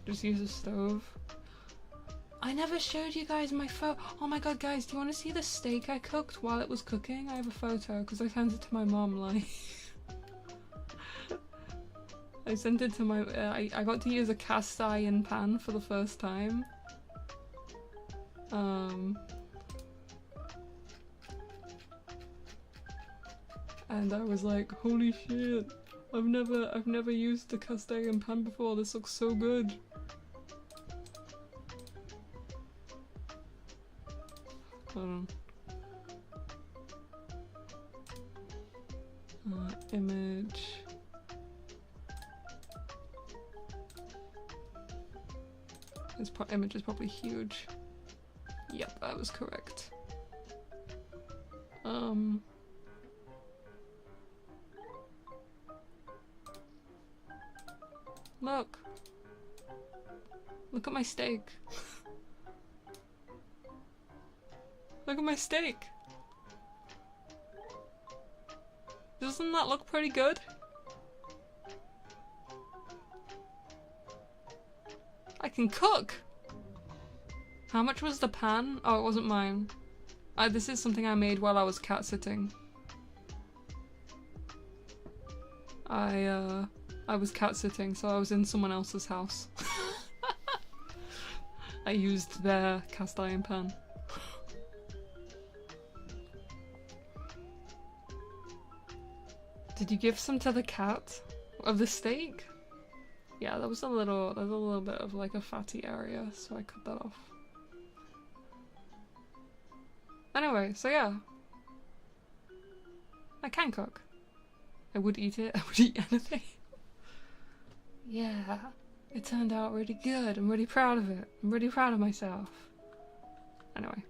Just use a stove. I never showed you guys my photo. Oh my god, guys, do you want to see the steak I cooked while it was cooking? I have a photo because I sent it to my mom, like... I sent it to my... I got to use a cast iron pan for the first time. And I was like, holy shit, I've never used a cast iron pan before, this looks so good. Hold on. Image. This image is probably huge. Yep, I was correct. Look. Look at my steak. Look at my steak. Doesn't that look pretty good? I can cook! How much was the pan? Oh, it wasn't mine. This is something I made while I was cat sitting. I was cat sitting, so I was in someone else's house. I used their cast iron pan. Did you give some to the cat? Of the steak? Yeah, there's a little bit of like a fatty area, so I cut that off. Anyway, so yeah. I can cook. I would eat it, I would eat anything. Yeah. It turned out really good. I'm really proud of it. I'm really proud of myself. Anyway.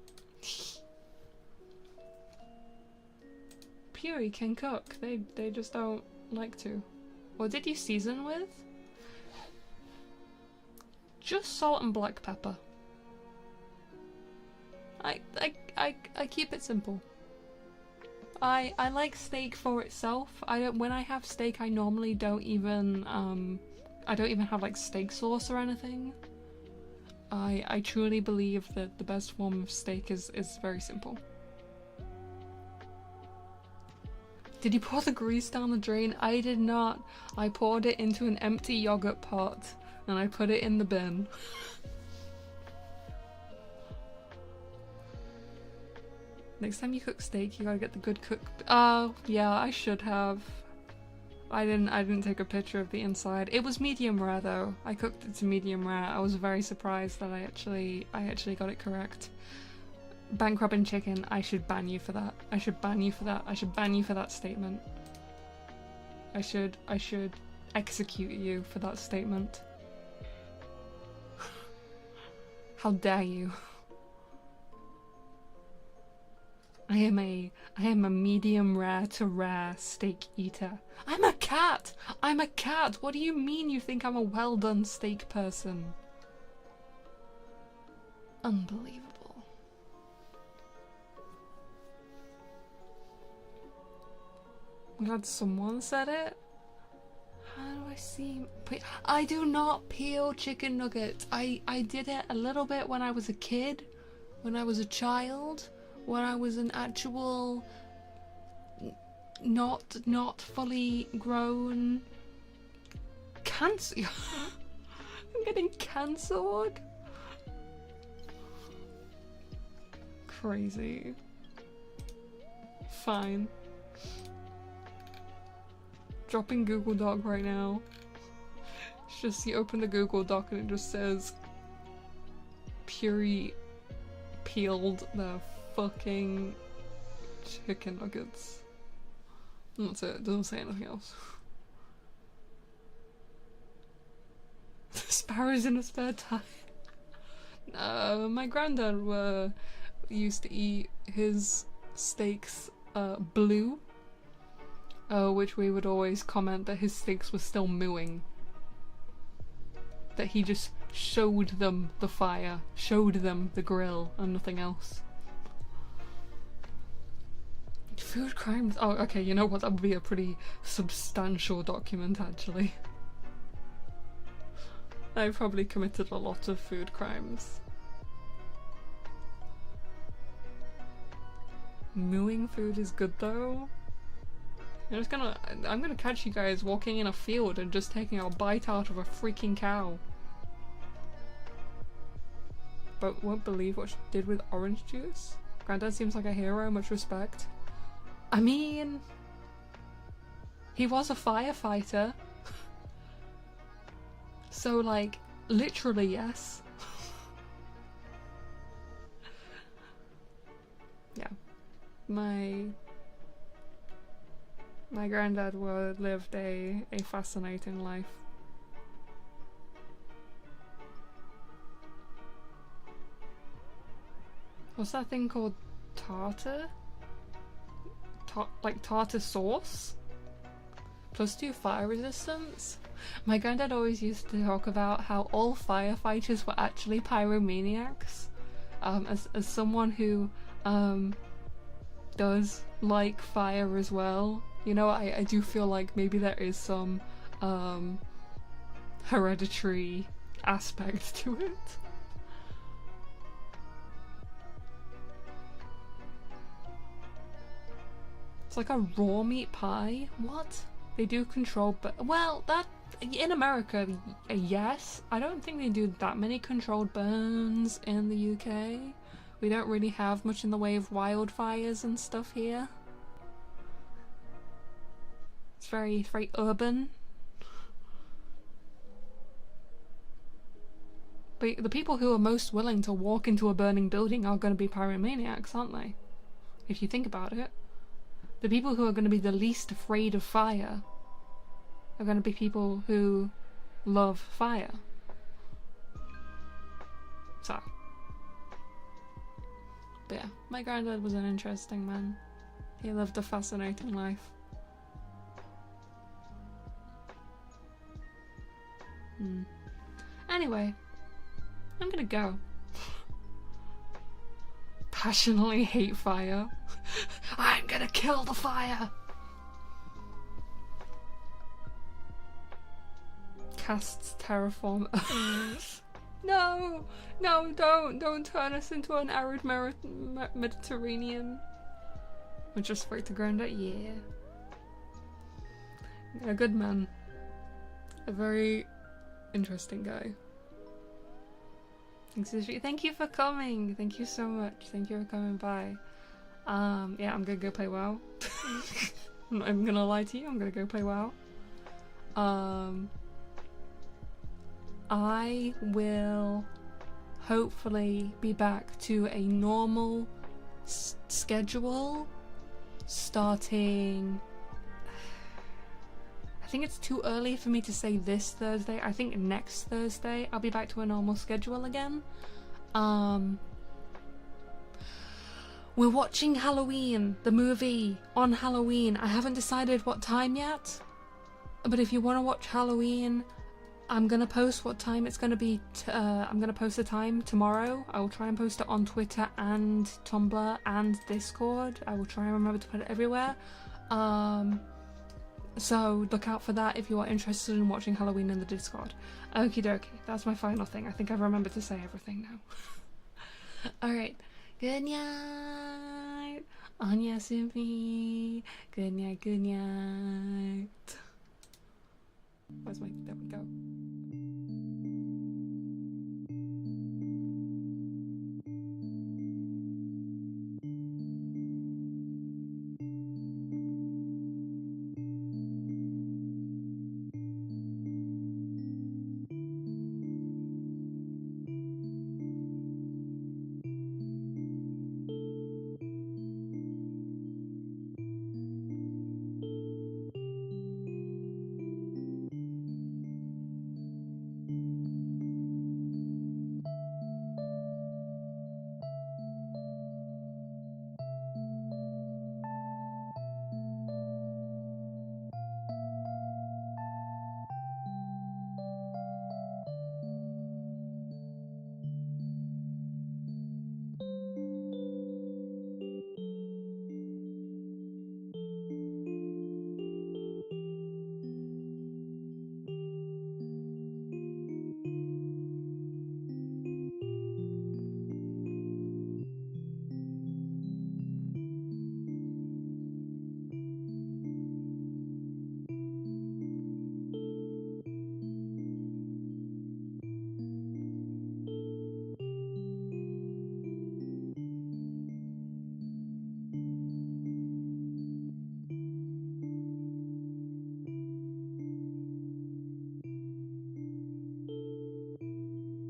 Puri can cook. They just don't like to. What did you season with? Just salt and black pepper. I keep it simple. I like steak for itself. When I have steak, I normally don't even have like steak sauce or anything. I truly believe that the best form of steak is very simple. Did you pour the grease down the drain? I did not. I poured it into an empty yogurt pot and I put it in the bin. Next time you cook steak, you gotta get the good cook. Oh, yeah, I should have. I didn't take a picture of the inside. It was medium rare though. I cooked it to medium rare. I was very surprised that I actually got it correct. Bank robbing chicken, I should ban you for that. I should ban you for that. I should ban you for that statement. I should execute you for that statement. How dare you? I am a medium rare to rare steak eater. I'm a cat! I'm a cat! What do you mean you think I'm a well done steak person? Unbelievable. I'm glad someone said it. How do I see? I do not peel chicken nuggets. I did it a little bit when I was a kid, when I was a child, when I was an actual not fully grown cancer. I'm getting cancelled. Crazy. Fine. Dropping Google Doc right now. It's just you open the Google Doc and it just says Puri peeled the fucking chicken nuggets. And that's it. It doesn't say anything else. Sparrows in a spare time. My granddad used to eat his steaks blue. Which we would always comment that his steaks were still mooing. That he just showed them the fire, showed them the grill, and nothing else. Food crimes? Oh, okay, you know what? That would be a pretty substantial document, actually. I probably committed a lot of food crimes. Mooing food is good, though. I'm gonna catch you guys walking in a field and just taking a bite out of a freaking cow. But won't believe what she did with orange juice. Granddad seems like a hero, much respect. I mean, he was a firefighter. So like, literally yes. Yeah. My granddad lived a fascinating life. What's that thing called? Tartar? Like tartar sauce? +2 fire resistance? My granddad always used to talk about how all firefighters were actually pyromaniacs. As someone who does like fire as well, you know, I do feel like maybe there is some hereditary aspect to it. It's like a raw meat pie? What? They do control, but well, that in America, yes. I don't think they do that many controlled burns in the UK. We don't really have much in the way of wildfires and stuff here. It's very urban. But the people who are most willing to walk into a burning building are going to be pyromaniacs, aren't they? If you think about it. The people who are going to be the least afraid of fire are going to be people who love fire. So. But yeah, my granddad was an interesting man. He lived a fascinating life. Anyway, I'm gonna go. Passionately hate fire. I'm gonna kill the fire! Casts terraform Earth. No! No, don't turn us into an arid Mediterranean. We're just straight to Granddad? Yeah. A good man. A very interesting guy. Thank you for coming. Thank you so much. Thank you for coming by. Yeah, I'm gonna go play WoW. I'm not even gonna lie to you. I'm gonna go play WoW. I will hopefully be back to a normal schedule starting. I think it's too early for me to say this Thursday. I think next Thursday I'll be back to a normal schedule again. We're watching Halloween, the movie, on Halloween. I haven't decided what time yet, but if you want to watch Halloween, I'm gonna post what time it's gonna be. I'm gonna post the time tomorrow. I will try and post it on Twitter and Tumblr and Discord. I will try and remember to put it everywhere. So look out for that if you are interested in watching Halloween in the Discord. Okie dokie, that's my final thing. I think I've remembered to say everything now. Alright, good night. Anya Sumi. Good night, good night. Where's my... there we go.